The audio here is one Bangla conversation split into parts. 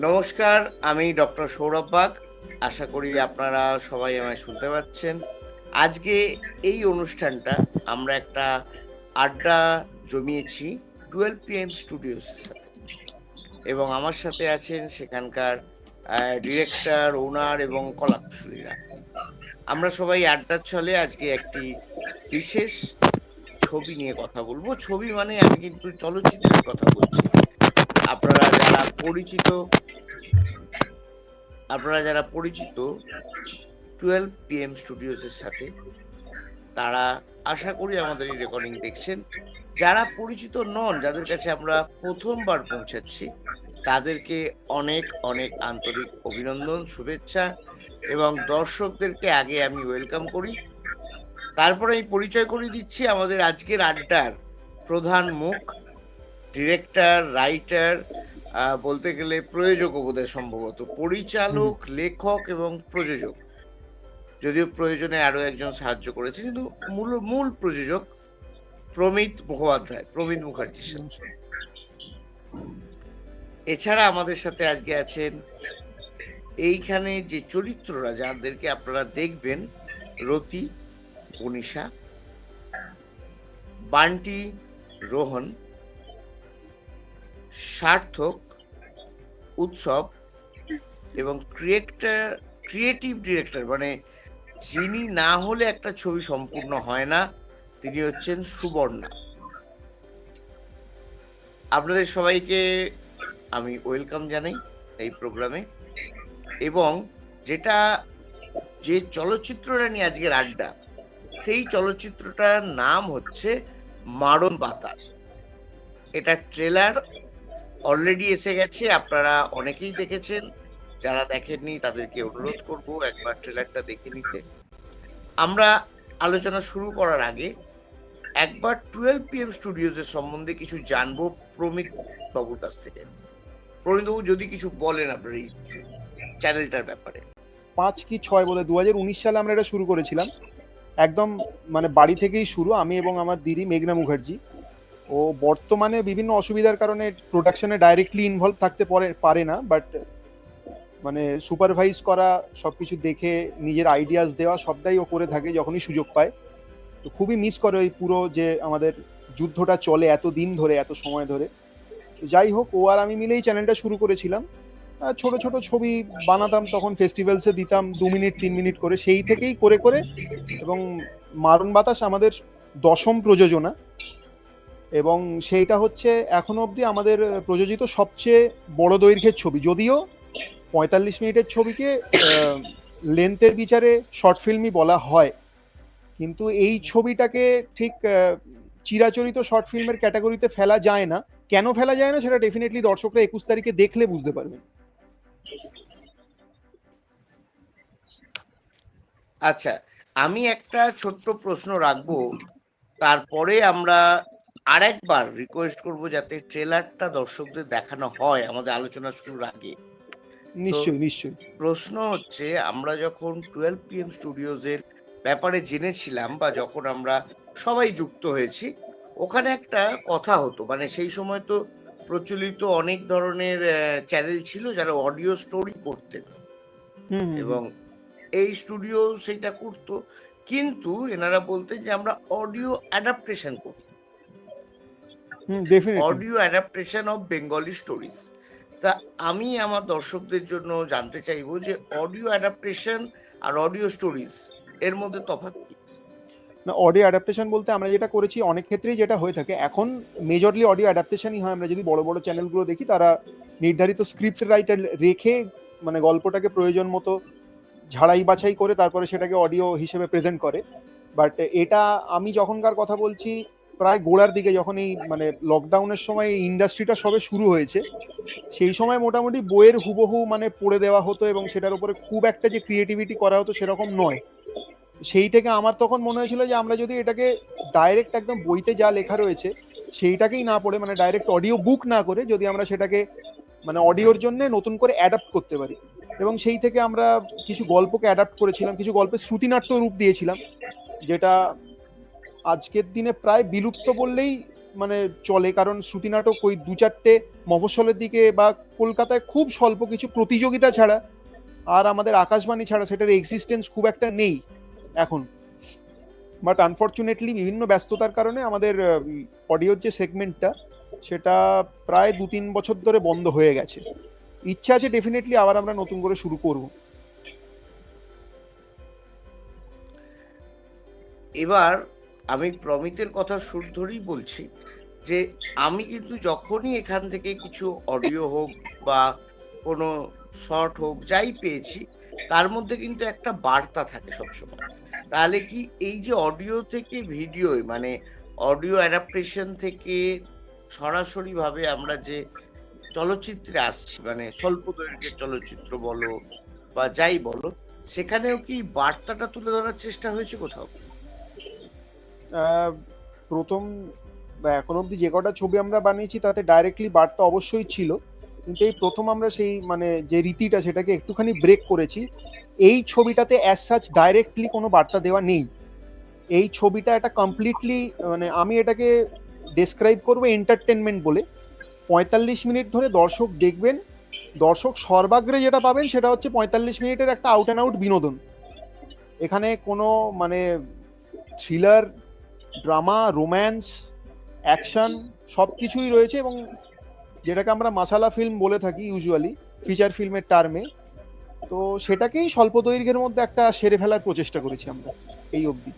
নমস্কার, আমি ডক্টর সৌরভ বাগ। আশা করি আপনারা সবাই আমায় শুনতে পাচ্ছেন। আজকে এই অনুষ্ঠানটা আমরা একটা আড্ডা জমিয়েছি 12 PM স্টুডিওস এর সাথে। এবং আমার সাথে আছেন সেখানকার ডিরেক্টর, ওনার এবং কলাকুশলীরা। আমরা সবাই আড্ডার ছলে আজকে একটি বিশেষ ছবি নিয়ে কথা বলবো। ছবি মানে আমি কিন্তু চলচ্চিত্রের কথা বলছি। আপনারা যারা পরিচিত আপনারা যারা পরিচিত 12 PM স্টুডিওস এর সাথে, তারা আশা করি আমাদের এই রেকর্ডিং দেখছেন। যারা পরিচিত নন, যাদের কাছে আমরা প্রথমবার পৌঁছাচ্ছি, তাদেরকে অনেক অনেক আন্তরিক অভিনন্দন, শুভেচ্ছা এবং দর্শকদেরকে আগে আমি ওয়েলকাম করি। তারপরে আমি পরিচয় করিয়ে দিচ্ছি আমাদের আজকের আড্ডার প্রধান মুখ, ডিরেক্টর, রাইটার, বলতে গেলে প্রযোজক বোধহয় সম্ভবত, পরিচালক, লেখক এবং প্রযোজক। যদিও প্রয়োজনে আরো একজন সাহায্য করেছে, কিন্তু মূল প্রযোজক প্রমিত মুখার্জির সাথে। এছাড়া আমাদের সাথে আজকে আছেন এইখানে যে চরিত্ররা, যাদেরকে আপনারা দেখবেন: রতি, বনিশা, বান্টি, রোহন, সার্থক, উৎসব এবং ক্রিয়েটিভ ডিরেক্টর, মানে যিনি না হলে একটা ছবি সম্পূর্ণ হয় না, তিনি হচ্ছেন সুবর্ণা। আপনাদের সবাইকে আমি ওয়েলকাম জানাই এই প্রোগ্রামে। এবং যে চলচ্চিত্রটা নিয়ে আজকের আড্ডা, সেই চলচ্চিত্রটার নাম হচ্ছে মারণ বাতাস। এটা ট্রেলার অলরেডি এসে গেছে, আপনারা অনেকেই দেখেছেন। যারা দেখেননি তাদেরকে অনুরোধ করব একবার ট্রেলারটা দেখে নিতে। আমরা আলোচনা শুরু করার আগে একবার 12 PM স্টুডিওজ এর সম্বন্ধে কিছু জানবো প্রমিত বাবুর কাছ থেকে। প্রমিত বাবু যদি কিছু বলেন আপনার এই চ্যানেলটার ব্যাপারে। 5 কি 6 বলে 2019 সালে আমরা এটা শুরু করেছিলাম। একদম মানে বাড়ি থেকেই শুরু, আমি এবং আমার দিদি মেঘনা মুখার্জি। ও বর্তমানে বিভিন্ন অসুবিধার কারণে প্রোডাকশনে ডাইরেক্টলি ইনভলভ থাকতে পারে না, বাট মানে সুপারভাইজ করা, সবকিছু দেখে নিজের আইডিয়াস দেওয়া সবটাই ও করে থাকে যখনই সুযোগ পায়। তো খুবই মিস করে ওই পুরো যে আমাদের যুদ্ধটা চলে এত দিন ধরে, এত সময় ধরে। তো যাই হোক, ও আর আমি মিলেই চ্যানেলটা শুরু করেছিলাম। ছোট ছোট ছবি বানাতাম, তখন ফেস্টিভ্যালসে দিতাম 2 মিনিট 3 মিনিট করে, সেই থেকেই করে করে। এবং মারণ বাতাস আমাদের 10ম প্রযোজনা, এবং সেইটা হচ্ছে এখনো অবধি আমাদের প্রযোজিত সবচেয়ে বড় দৈর্ঘ্যের ছবি। যদিও 45 মিনিটের ছবিকে লেন্থের বিচারে শর্ট ফিল্মই বলা হয়, কিন্তু এই ছবিটাকে ঠিক চিরাচরিত শর্ট ফিল্মের ক্যাটাগরিতে ফেলা যায় না। কেন ফেলা যায় না সেটা ডেফিনেটলি দর্শকরা 21 তারিখে দেখলে বুঝতে পারবেন। আচ্ছা, আমি একটা ছোট্ট প্রশ্ন রাখবো, তারপরে আমরা আরেকবার রিকোয়েস্ট করব যাতে ট্রেলারটা দর্শকদের দেখানো হয় আমাদের আলোচনা শুরুর আগে। নিশ্চয়ই নিশ্চয়ই। প্রশ্ন হচ্ছে, আমরা যখন 12 PM স্টুডিওজ এর ব্যাপারে জেনেছিলাম, বা যখন আমরা সবাই যুক্ত হয়েছি, ওখানে একটা কথা হতো, মানে সেই সময় তো প্রচলিত অনেক ধরনের চ্যানেল ছিল যারা অডিও স্টোরি করতেন, এবং এই স্টুডিও সেটা করতো, কিন্তু এনারা বলতেন যে আমরা অডিও অ্যাডাপ্টেশন করি, audio adaptation of Bengali stories. তা আমি আমার দর্শকদের জন্য জানতে চাইবো যে অডিও অ্যাডাপ্টেশন আর অডিও স্টোরিজ এর মধ্যে তফাৎ কি? না, অডিও অ্যাডাপ্টেশন বলতে আমরা যেটা করেছি, অনেক ক্ষেত্রেই যেটা হয়ে থাকে এখন মেজরলি অডিও অ্যাডাপ্টেশনই হয়। আমরা যদি বড় বড় চ্যানেলগুলো দেখি, তারা নির্ধারিত স্ক্রিপ্ট রাইটার রেখে মানে গল্পটাকে প্রয়োজন মতো ঝাড়াই বাছাই করে তারপরে সেটাকে অডিও হিসেবে প্রেজেন্ট করে। বাট এটা আমি যখনকার কথা বলছি, প্রায় গোড়ার দিকে, যখন এই মানে লকডাউনের সময় এই ইন্ডাস্ট্রিটা সবে শুরু হয়েছে, সেই সময় মোটামুটি বইয়ের হুবহু মানে পড়ে দেওয়া হতো, এবং সেটার উপরে খুব একটা যে ক্রিয়েটিভিটি করা হতো সেরকম নয়। সেই থেকে আমার তখন মনে হয়েছিল যে আমরা যদি এটাকে ডাইরেক্ট একদম বইতে যা লেখা রয়েছে সেইটাকেই না পড়ে, মানে ডাইরেক্ট অডিও বুক না করে, যদি আমরা সেটাকে মানে অডিওর জন্য নতুন করে অ্যাডাপ্ট করতে পারি। এবং সেই থেকে আমরা কিছু গল্পকে অ্যাডাপ্ট করেছিলাম, কিছু গল্পের শ্রুতিনাট্য রূপ দিয়েছিলাম, যেটা আজকের দিনে প্রায় বিলুপ্ত বললেই মানে চলে, কারণ শ্রুতি নাটক ওই 2-4টে মফস্বলের দিকে বা কলকাতায় খুব স্বল্প কিছু প্রতিযোগিতা ছাড়া আর আমাদের আকাশবাণী ছাড়া সেটার এক্সিস্টেন্স খুব একটা নেই এখন। বাট আনফর্চুনেটলি বিভিন্ন ব্যস্ততার কারণে আমাদের অডিওর যে সেগমেন্টটা সেটা প্রায় 2-3 বছর ধরে বন্ধ হয়ে গেছে। ইচ্ছা আছে ডেফিনেটলি আবার আমরা নতুন করে শুরু করব। এবার আমি প্রমিতের কথা সুর ধরেই বলছি যে আমি কিন্তু যখনই এখান থেকে কিছু অডিও হোক বা কোনো শর্ট হোক যাই পেয়েছি, তার মধ্যে কিন্তু একটা বার্তা থাকে সবসময়। তাহলে কি এই যে অডিও থেকে ভিডিও, মানে অডিও অ্যাডাপ্টেশন থেকে সরাসরি ভাবে আমরা যে চলচ্চিত্রে আসছি, মানে স্বল্প দৈর্ঘ্যের চলচ্চিত্র বলো বা যাই বলো, সেখানেও কি বার্তাটা তুলে ধরার চেষ্টা হয়েছে কোথাও? প্রথম বা এখন অবধি যে কটা ছবি আমরা বানিয়েছি তাতে ডাইরেক্টলি বার্তা অবশ্যই ছিল, কিন্তু এই প্রথম আমরা সেই মানে যে রীতিটা সেটাকে একটুখানি ব্রেক করেছি। এই ছবিটাতে অ্যাজ সাচ ডাইরেক্টলি কোনো বার্তা দেওয়া নেই। এই ছবিটা একটা কমপ্লিটলি মানে আমি এটাকে ডেসক্রাইব করবো এন্টারটেনমেন্ট বলে। 45 মিনিট ধরে দর্শক দেখবেন, দর্শক সর্বাগ্রে যেটা পাবেন সেটা হচ্ছে 45 মিনিটের একটা আউট অ্যান্ড আউট বিনোদন। এখানে কোনো মানে থ্রিলার, ড্রামা, রোম্যান্স, অ্যাকশন সব কিছুই রয়েছে, এবং যেটাকে আমরা মাসালা ফিল্ম বলে থাকি ইউজুয়ালি ফিচার ফিল্মের টার্মে, তো সেটাকেই স্বল্প দৈর্ঘ্যের মধ্যে একটা সেরে ফেলার প্রচেষ্টা করেছি আমরা এই অবধি।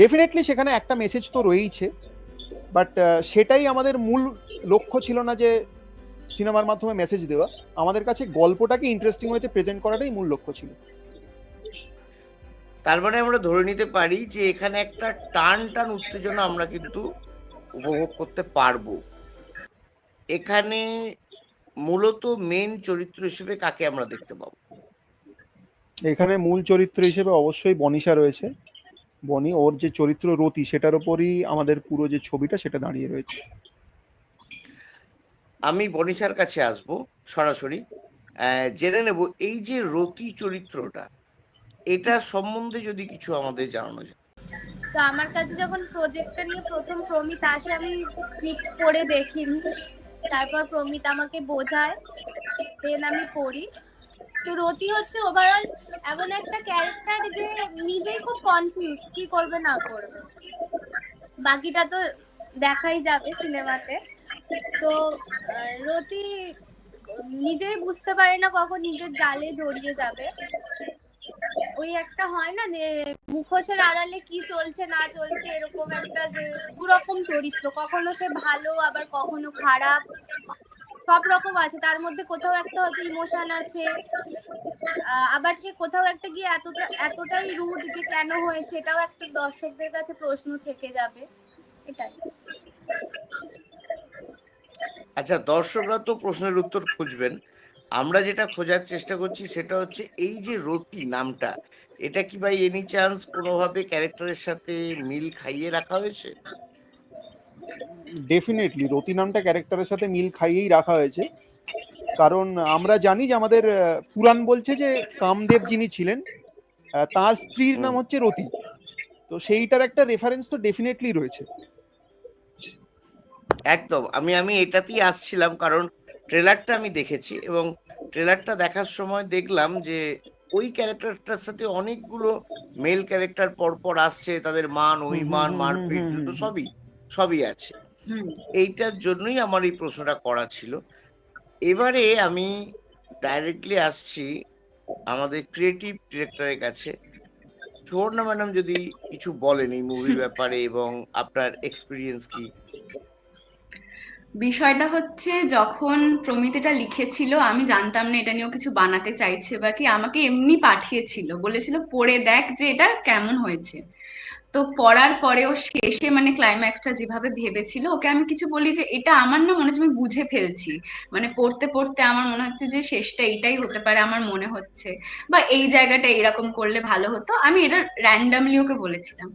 ডেফিনেটলি সেখানে একটা মেসেজ তো রয়েইছে, বাট সেটাই আমাদের মূল লক্ষ্য ছিল না যে সিনেমার মাধ্যমে মেসেজ দেওয়া। আমাদের কাছে গল্পটাকে ইন্টারেস্টিং ওয়েতে প্রেজেন্ট করাটাই মূল লক্ষ্য ছিল। তার মানে আমরা ধরে নিতে পারি যে এখানে একটা টান টান উত্তেজনা আমরা কিন্তু উপভোগ করতে পারবো। এখানে মূলত মেন চরিত্র হিসেবে কাকে আমরা দেখতে পাবো? এখানে মূল চরিত্র হিসেবে অবশ্যই বনিশা রয়েছে। বনি, ওর যে চরিত্র রতি, সেটার উপরই আমাদের পুরো যে ছবিটা সেটা দাঁড়িয়ে রয়েছে। আমি বনিশার কাছে আসবো সরাসরি, জেনে নেব এই যে রতি চরিত্রটা, এটা সম্বন্ধে যদি কিছু আমাদের জানানো যায়। তো আমার কাছে যখন প্রজেক্টটা নিয়ে প্রথম প্রমিত আসে, আমি স্ক্রিপ্ট পড়ে দেখিনি, তারপর প্রমিত আমাকে বোঝায়, দেন আমি পড়ি। তো রতি হচ্ছে ওভারঅল এমন একটা ক্যারেক্টার যে নিজেই খুব কনফিউজ কি করবে না করবে, বাকিটা তো দেখাই যাবে সিনেমাতে। তো রতি নিজেই বুঝতে পারে না কখন নিজের জালে জড়িয়ে যাবে। ওই একটা হয় না যে মুখোশের আড়ালে কি চলছে না চলছে, এরকম একটা যে দুরকম চরিত্র, কখনো সে ভালো আবার কখনো খারাপ, সব রকম আছে তার মধ্যে। কোথাও একটা হয়তো ইমোশন আছে, আবার সে কোথাও একটা গিয়ে এতটাই রুড যে কেন হয়েছে, এটাও একটা দর্শকদের কাছে প্রশ্ন থেকে যাবে। এটাই। আচ্ছা, দর্শকরা তো প্রশ্নের উত্তর খুঁজবেন, আমরা যেটা খোঁজার চেষ্টা করছি সেটা হচ্ছে এই যে রতি নামটা, এটা কি বাই এনি চান্স কোনোভাবে ক্যারেক্টারের সাথে মিল খাইয়ে রাখা হয়েছে? ডেফিনেটলি রতি নামটা ক্যারেক্টারের সাথে মিল খাইয়েই রাখা হয়েছে, কারণ আমরা জানি যে আমাদের পুরাণ বলছে যে কামদেব যিনি ছিলেন তার স্ত্রীর নাম হচ্ছে রতি, তো সেইটার একটা রেফারেন্স তো ডেফিনেটলি রয়েছে। একদম, আমি আমি এটাতেই আসছিলাম, কারণ ট্রেলারটা আমি দেখেছি এবং ট্রেলারটা দেখার সময় দেখলাম যে ওই ক্যারেক্টারটার সাথে অনেকগুলো মেল ক্যারেক্টার পরপর আসছে, তাদের মান অভিমান মারপিট যুদ্ধ সবই সবই আছে। এইটার জন্যই আমার এই প্রশ্নটা করা ছিল। এবারে আমি ডাইরেক্টলি আসছি আমাদের ক্রিয়েটিভ ডিরেক্টরের কাছে। সুবর্ণা ম্যাডাম যদি কিছু বলেন এই মুভির ব্যাপারে এবং আপনার এক্সপিরিয়েন্স কি? বিষয়টা হচ্ছে, যখন প্রমিত এটা লিখেছিল আমি জানতাম না এটা নিয়েও কিছু বানাতে চাইছে বা কি, আমাকে এমনি পাঠিয়েছিল, বলেছিল পড়ে দেখ যে এটা কেমন হয়েছে। তো পড়ার পরেও শেষে মানে ক্লাইম্যাক্সটা যেভাবে ভেবেছিল, ওকে আমি কিছু বলি যে এটা আমার না মনে হচ্ছে আমি বুঝে ফেলছি, মানে পড়তে পড়তে আমার মনে হচ্ছে যে শেষটা এইটাই হতে পারে, আমার মনে হচ্ছে, বা এই জায়গাটা এরকম করলে ভালো হতো, আমি এটা র্যান্ডামলি ওকে বলেছিলাম।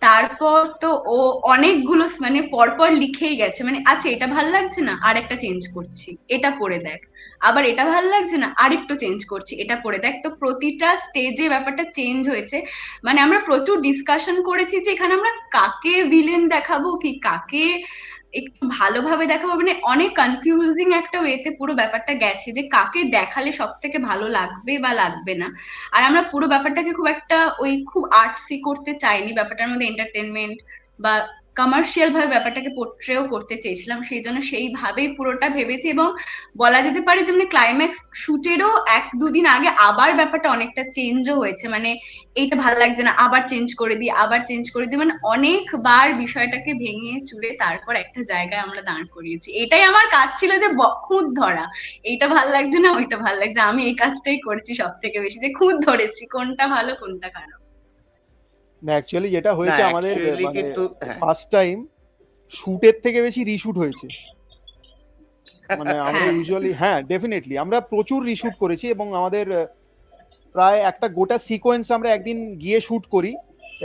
তারপর তো ও অনেকগুলো মানে পরপর লিখেই গেছে, মানে আচ্ছা এটা ভাল লাগছে না আর একটা চেঞ্জ করছি, এটা পড়ে দেখ, আবার এটা ভাল লাগছে না আর একটু চেঞ্জ করছি, এটা পড়ে দেখ। তো প্রতিটা স্টেজে ব্যাপারটা চেঞ্জ হয়েছে। মানে আমরা প্রচুর ডিসকাশন করেছি যে এখানে আমরা কাকে ভিলেন দেখাবো কি কাকে একটু ভালোভাবে দেখাবো, মানে অনেক কনফিউজিং একটা ওয়েতে পুরো ব্যাপারটা গেছে যে কাকে দেখালে সব থেকে ভালো লাগবে বা লাগবে না। আর আমরা পুরো ব্যাপারটাকে খুব একটা ওই খুব আর্টসি করতে চাইনি, ব্যাপারটার মধ্যে এন্টারটেনমেন্ট বা কমার্শিয়াল ভাবে ব্যাপারটাকে পোট্রেও করতে চেয়েছিলাম, সেই জন্য সেইভাবেই পুরোটা ভেবেছি। এবং বলা যেতে পারে যে মানে ক্লাইম্যাক্স শুটেরও 1-2 দিন আগে আবার ব্যাপারটা অনেকটা চেঞ্জও হয়েছে, মানে এইটা ভালো লাগছে না আবার চেঞ্জ করে দিই, আবার চেঞ্জ করে দিই, মানে অনেকবার বিষয়টাকে ভেঙে চুরে তারপর একটা জায়গায় আমরা দাঁড় করিয়েছি। এটাই আমার কাজ ছিল, যে খুঁত ধরা, এইটা ভাল লাগছে না ওইটা ভাল লাগছে, আমি এই কাজটাই করেছি সব থেকে বেশি, যে খুঁত ধরেছি কোনটা ভালো কোনটা খারাপ। না অ্যাকচুয়ালি যেটা না হয়েছে আমাদের অ্যাকচুয়ালি মানে কিন্তু হ্যাঁ ফার্স্ট টাইম শুটের থেকে বেশি রিশুট হয়েছে। মানে আমরা হ্যাঁ ইউজুয়ালি হ্যাঁ ডেফিনেটলি আমরা প্রচুর রিশুট করেছি এবং আমাদের প্রায় একটা গোটা সিকোয়েন্স আমরা একদিন গিয়ে শুট করি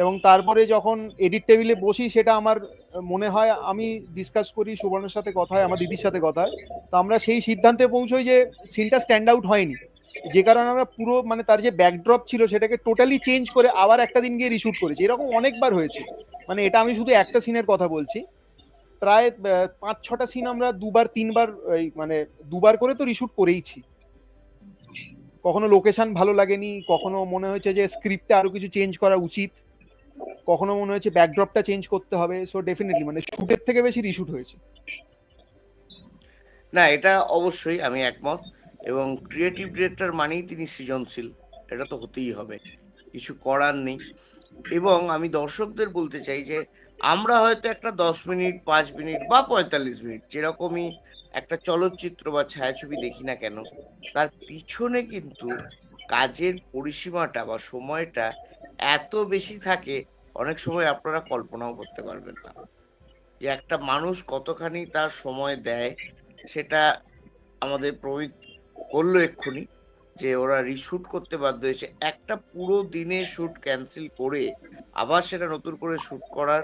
এবং তারপরে যখন এডিট টেবিলে বসি সেটা আমার মনে হয় আমি ডিসকাস করি, সুবর্ণের সাথে কথা হয়, আমার দিদির সাথে কথা হয়, তো আমরা সেই সিদ্ধান্তে পৌঁছই যে সিনটা স্ট্যান্ড আউট হয়নি, যে কারণে আমরা পুরো মানে তার যে ব্যাকড্রপ ছিল সেটাকে টোটালি চেঞ্জ করে আবার একটা দিন গিয়ে রিশুট করেছি। এরকম অনেকবার হয়েছে, মানে এটা আমি শুধু একটা সিনের কথা বলছি, প্রায় 5-6টা সিন আমরা 2-3 বার মানে 2বার করে তো রিশুট করেইছি। কখনো লোকেশন ভালো লাগেনি, কখনো মনে হয়েছে যে স্ক্রিপ্টে আরো কিছু চেঞ্জ করা উচিত, কখনো মনে হয়েছে ব্যাকড্রপটা চেঞ্জ করতে হবে। সো ডেফিনেটলি মানে শুটের থেকে বেশি রিশুট হয়েছে। না এটা অবশ্যই আমি একমত, এবং ক্রিয়েটিভ ডিরেক্টর মানেই তিনি সৃজনশীল, এটা তো হতেই হবে, কিছু করার নেই। এবং আমি দর্শকদের বলতে চাই যে আমরা হয়তো একটা 10 মিনিট 5 মিনিট বা 45 মিনিট যেরকমই একটা চলচ্চিত্র বা ছায়াছবি দেখি না কেন, তার পিছনে কিন্তু কাজের পরিসীমাটা বা সময়টা এত বেশি থাকে, অনেক সময় আপনারা কল্পনাও করতে পারবেন না যে একটা মানুষ কতখানি তার সময় দেয়। সেটা আমাদের প্রমিত বললো এক্ষুনি যে ওরা রিশুট করতে বাধ্য হয়েছে, একটা পুরো দিনের শুট ক্যান্সেল করে আবার সেটা নতুন করে শুট করার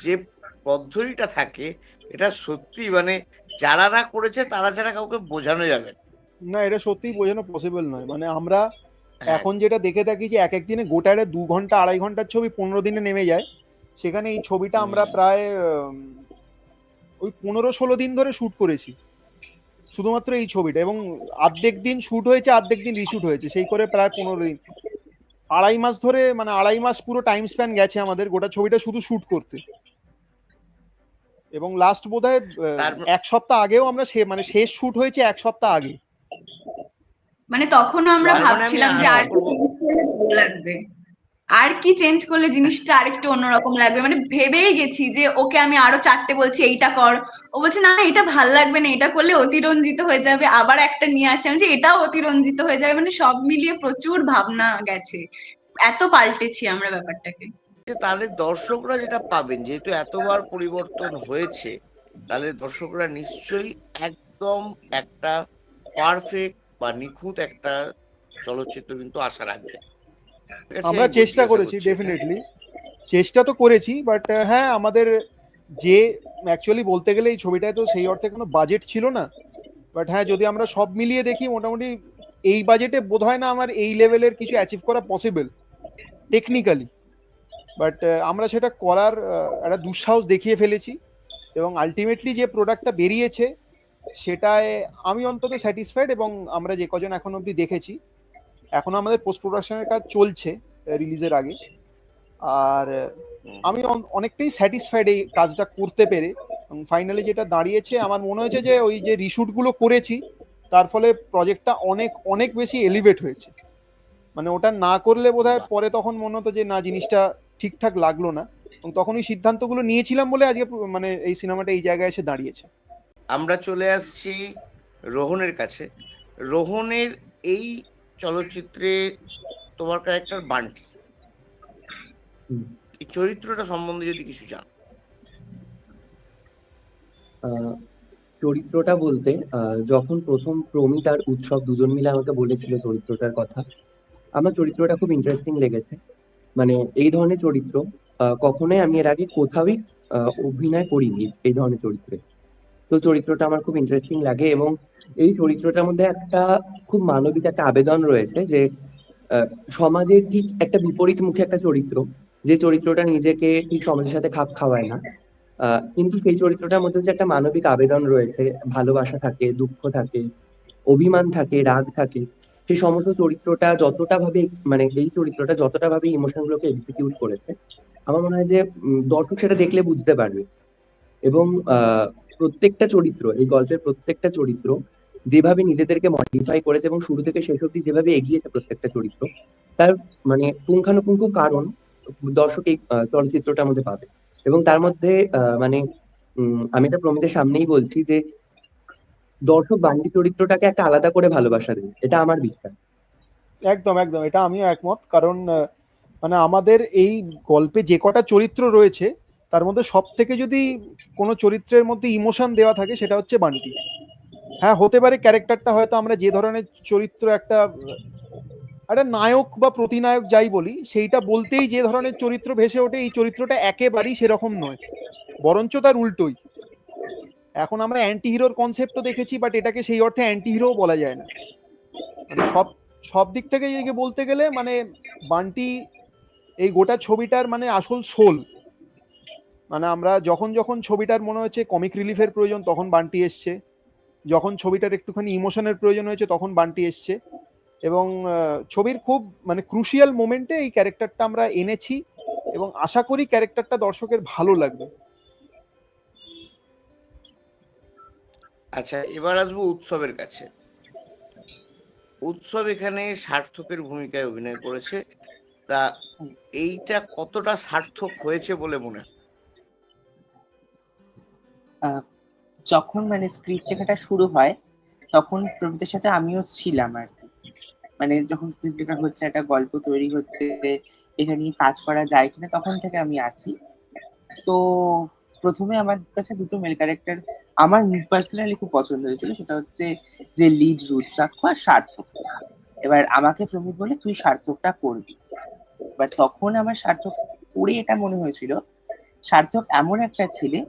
যে পদ্ধতিটা থাকে, এটা সত্যি মানে যারা না করেছে তারা ছাড়া কাউকে বোঝানো যাবে না। না এটা সত্যিই বোঝানো পসিবল নয়। মানে আমরা হ্যাঁ এখন যেটা দেখে থাকি যে এক এক দিনে গোটা 2 ঘন্টা 2.5 ঘন্টার ছবি 15 দিনে নেমে যায়, সেখানে এই ছবিটা আমরা হুম, প্রায় ওই 15-16 দিন ধরে শুট করেছি শুধুমাত্র এই ছবিটা, এবং অর্ধেক দিন শুট হয়েছে অর্ধেক দিন রিশুট হয়েছে, সেই করে প্রায় 15 দিন, 2.5 মাস ধরে, মানে 2.5 মাস পুরো টাইম স্প্যান গেছে আমাদের গোটা ছবিটা শুধু শুট করতে। এবং লাস্ট বোধহয় তার 1 সপ্তাহ আগেও আমরা মানে শেষ শুট হয়েছে 1 সপ্তাহ আগে। মানে তখনও আমরা তার মানে আমি ভাবছিলাম যে আশা আর কি করবো চেঞ্জ করলে ভালো লাগবে, আর কি চেঞ্জ করলে জিনিসটা আরেকটু অন্যরকম লাগবে, মানে ভেবেই গেছি যে ওকে আমি আরো 4টে বলছি এইটা কর, ও বলছে না না এটা ভাল লাগবে না, এটা করলে অতিরঞ্জিত হয়ে যাবে, আবার একটা নিয়ে আসছে আমি যে এটাও অতিরঞ্জিত হয়ে যাবে, মানে সব মিলিয়ে প্রচুর ভাবনা গেছে, এত পাল্টেছি আমরা ব্যাপারটাকে। যে তাহলে দর্শকরা যেটা পাবেন, যেহেতু এতবার পরিবর্তন হয়েছে, তাহলে দর্শকরা নিশ্চয়ই একদম একটা পারফেক্ট বা নিখুঁত একটা চলচ্চিত্র কিন্তু আশা রাখবে। ঠিক আছে, আমরা আমি চেষ্টা জিজ্ঞাসা করেছি করছি এটা। ডেফিনেটলি, চেষ্টা তো করেছি, বাট হ্যাঁ আমাদের যে অ্যাকচুয়ালি বলতে গেলে এই ছবিটায় তো সেই অর্থে কোনো বাজেট ছিল না, বাট হ্যাঁ যদি আমরা সব মিলিয়ে দেখি মোটামুটি এই বাজেটে বোধ হয় না আমার এই লেভেলের কিছু অ্যাচিভ করা পসিবল টেকনিক্যালি, বাট আমরা সেটা করার একটা দুঃসাহস দেখিয়ে ফেলেছি এবং আলটিমেটলি যে প্রোডাক্টটা বেরিয়েছে সেটায় আমি অন্তত স্যাটিসফাইড। এবং আমরা যে কজন এখন অবধি দেখেছি, এখনো আমাদের পোস্ট প্রোডাকশনের কাজ চলছে রিলিজের আগে, আর হুম, আমি অনেকটাই স্যাটিসফাইড এই কাজটা করতে পেরে। ফাইনালি যেটা দাঁড়িয়েছে আমার মনে হয়েছে যে ওই যে রিশুট গুলো করেছি তার ফলে প্রজেক্টটা অনেক অনেক বেশি এলিভেট হয়েছে। মানে ওটা না করলে বোধহয় বাহ। পরে তখন মনে হতো যে না জিনিসটা ঠিকঠাক লাগলো না, এবং তখন ওই সিদ্ধান্তগুলো নিয়েছিলাম বলে আজকে মানে এই সিনেমাটা এই জায়গায় এসে দাঁড়িয়েছে। আমরা চলে আসছি রোহনের কাছে। রোহনের এই চলচ্চিত্রে তোমার ক্যারেক্টার বান্টি, হুম। এই চরিত্রটা সম্বন্ধে যদি কিছু জানো। আহ, চরিত্রটা বলতে যখন প্রথম প্রমিত আর উৎসব দুজন মিলে আমাকে বলেছিল চরিত্রটার কথা, আমার চরিত্রটা খুব ইন্টারেস্টিং লেগেছে। মানে এই ধরনের চরিত্র কখনোই আমি এর আগে কোথাওই অভিনয় করিনি এই ধরনের চরিত্রে। তো চরিত্রটা আমার খুব ইন্টারেস্টিং লাগে, এবং এই চরিত্রটার মধ্যে একটা খুব মানবিক একটা আবেদন রয়েছে যে আহ, সমাজের ঠিক একটা বিপরীতমুখী একটা চরিত্র, যে চরিত্রটা নিজেকে ঠিক সমাজের সাথে খাপ খাওয়ায় না, কিন্তু সেই চরিত্রটার মধ্যে যে একটা মানবিক আবেদন রয়েছে, ভালোবাসা থাকে, দুঃখ থাকে, অভিমান থাকে, রাগ থাকে, সেই সমস্ত চরিত্রটা যতটা ভাবে মানে এই চরিত্রটা যতটা ভাবে ইমোশন গুলোকে এক্সিকিউট করেছে, আমার মনে হয় যে দর্শক সেটা দেখলে বুঝতে পারবে। এবং প্রত্যেকটা চরিত্র, এই গল্পের প্রত্যেকটা চরিত্র যেভাবে নিজেদেরকে মডিফাই করেছে এবং শুরু থেকে শেষ অব্দি যেভাবে এগিয়েছে প্রত্যেকটা চরিত্র, তার মানে পুঙ্খানুপুঙ্খ কারণ দর্শক এই চলচ্চিত্রটার মধ্যে পাবে। এবং তার মধ্যে মানে আমি এটা প্রমিতের সামনেই বলছি যে দর্শক বান্টি চরিত্রটাকে একটা আলাদা করে ভালোবাসা দেবে, এটা আমার বিশ্বাস। একদম একদম, এটা আমিও একমত। কারণ মানে আমাদের এই গল্পে যে কটা চরিত্র রয়েছে তার মধ্যে সব থেকে যদি কোনো চরিত্রের মধ্যে ইমোশন দেওয়া থাকে সেটা হচ্ছে বান্টি। হ্যাঁ, হতে পারে ক্যারেক্টারটা হয়তো আমরা যে ধরনের চরিত্র একটা একটা নায়ক বা প্রতিনায়ক যাই বলি, সেইটা বলতেই যে ধরনের চরিত্র ভেসে ওঠে, এই চরিত্রটা একেবারেই সেরকম নয়, বরঞ্চ তার উল্টোই। এখন আমরা অ্যান্টি হিরোর কনসেপ্টও দেখেছি, বাট এটাকে সেই অর্থে অ্যান্টি হিরোও বলা যায় না। মানে সব সব দিক থেকে বলতে গেলে মানে বান্টি এই গোটা ছবিটার মানে আসল সোল। মানে আমরা যখন যখন ছবিটার মনে হচ্ছে কমিক রিলিফের প্রয়োজন তখন বান্টি এসছে, যখন ছবিটার একটুখানি ইমোশনের প্রয়োজন হয়েছে তখন বান্টি এসছে, এবং ছবির খুব মানে ক্রুশিয়াল মোমেন্টে এই ক্যারেক্টারটা আমরা এনেছি, এবং আশা করি ক্যারেক্টারটা দর্শকের ভালো লাগবে। আচ্ছা, এবার আসবো উৎসবের কাছে। উৎসব এখানে সার্থকের ভূমিকায় অভিনয় করেছে, তা এইটা কতটা সার্থক হয়েছে বলে মনে হয়? আহ, যখন মানে স্ক্রিপ্ট লেখাটা শুরু হয় তখন প্রমিতের সাথে আমিও ছিলাম আর কি। মানে যখন স্ক্রিপ্ট লেখা হচ্ছে, একটা গল্প তৈরি হচ্ছে, এটা নিয়ে কাজ করা যায় কিনা, তখন থেকে আমি আছি। তো প্রথমে আমার কাছে দুটো মেল ক্যারেক্টার আমার পার্সোনালি খুব পছন্দ হয়েছিল, সেটা হচ্ছে যে লিড রুদ্রাক্ষ আর সার্থক। এবার আমাকে প্রমিত বলে তুই সার্থকটা করবি। এবার তখন আমার সার্থক পড়ে এটা মনে হয়েছিল, সার্থক এমন একটা ছেলে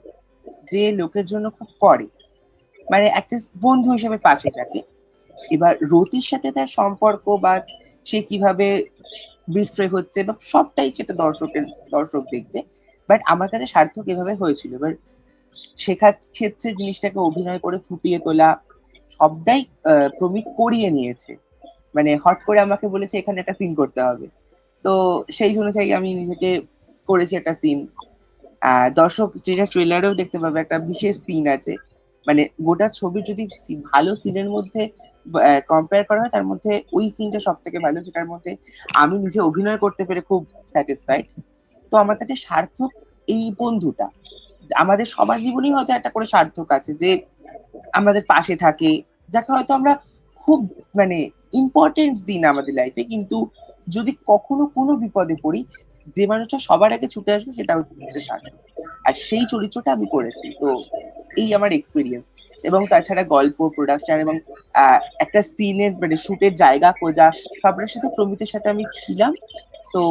যে লোকের জন্য খুব করে, মানে একটা বন্ধু হিসেবে পাশে থাকে। এবার রতির সাথে তার সম্পর্ক বা সে কিভাবে বিট্রে হচ্ছে বা সবটাই সেটা দর্শক দেখবে। বাট আমার কাছে সার্থক এভাবে হয়েছিল। এবার শেখার ক্ষেত্রে জিনিসটাকে অভিনয় করে ফুটিয়ে তোলা সবটাই প্রমিত করিয়ে নিয়েছে। মানে হট করে আমাকে বলেছে এখানে একটা সিন করতে হবে, তো সেই অনুযায়ী আমি নিজেকে করেছি একটা সিন। দর্শক যেটা ট্রেলারেও দেখতে পাবে, একটা বিশেষ সিন আছে। মানে গোটা ছবি যদি ভালো সিনের মধ্যে কম্পেয়ার করা হয়, তার মধ্যে ওই সিনটা সব থেকে ভালো, যেটার মধ্যে আমি নিজে অভিনয় করতে পেরে খুব স্যাটিসফাইড। তো আমার কাছে সার্থক এই বন্ধুটা, আমাদের সবার জীবনেই হয়তো একটা করে সার্থক আছে যে আমাদের পাশে থাকে, যাকে হয়তো আমরা খুব মানে ইম্পর্টেন্স দিই না আমাদের লাইফে, কিন্তু যদি কখনো কোনো বিপদে পড়ি, যে মানুষটা সবার আগে ছুটে আসবে সেটা হচ্ছে সার্থক। আর সেই চরিত্রটা আমি করেছি। তো এই আমার এক্সপিরিয়েন্স। এবং তাছাড়া গল্প, প্রোডাকশন এবং একটা সিনের মানে শুটের জায়গা খোঁজা, সবার সাথে প্রমিতের সাথে আমি ছিলাম। তো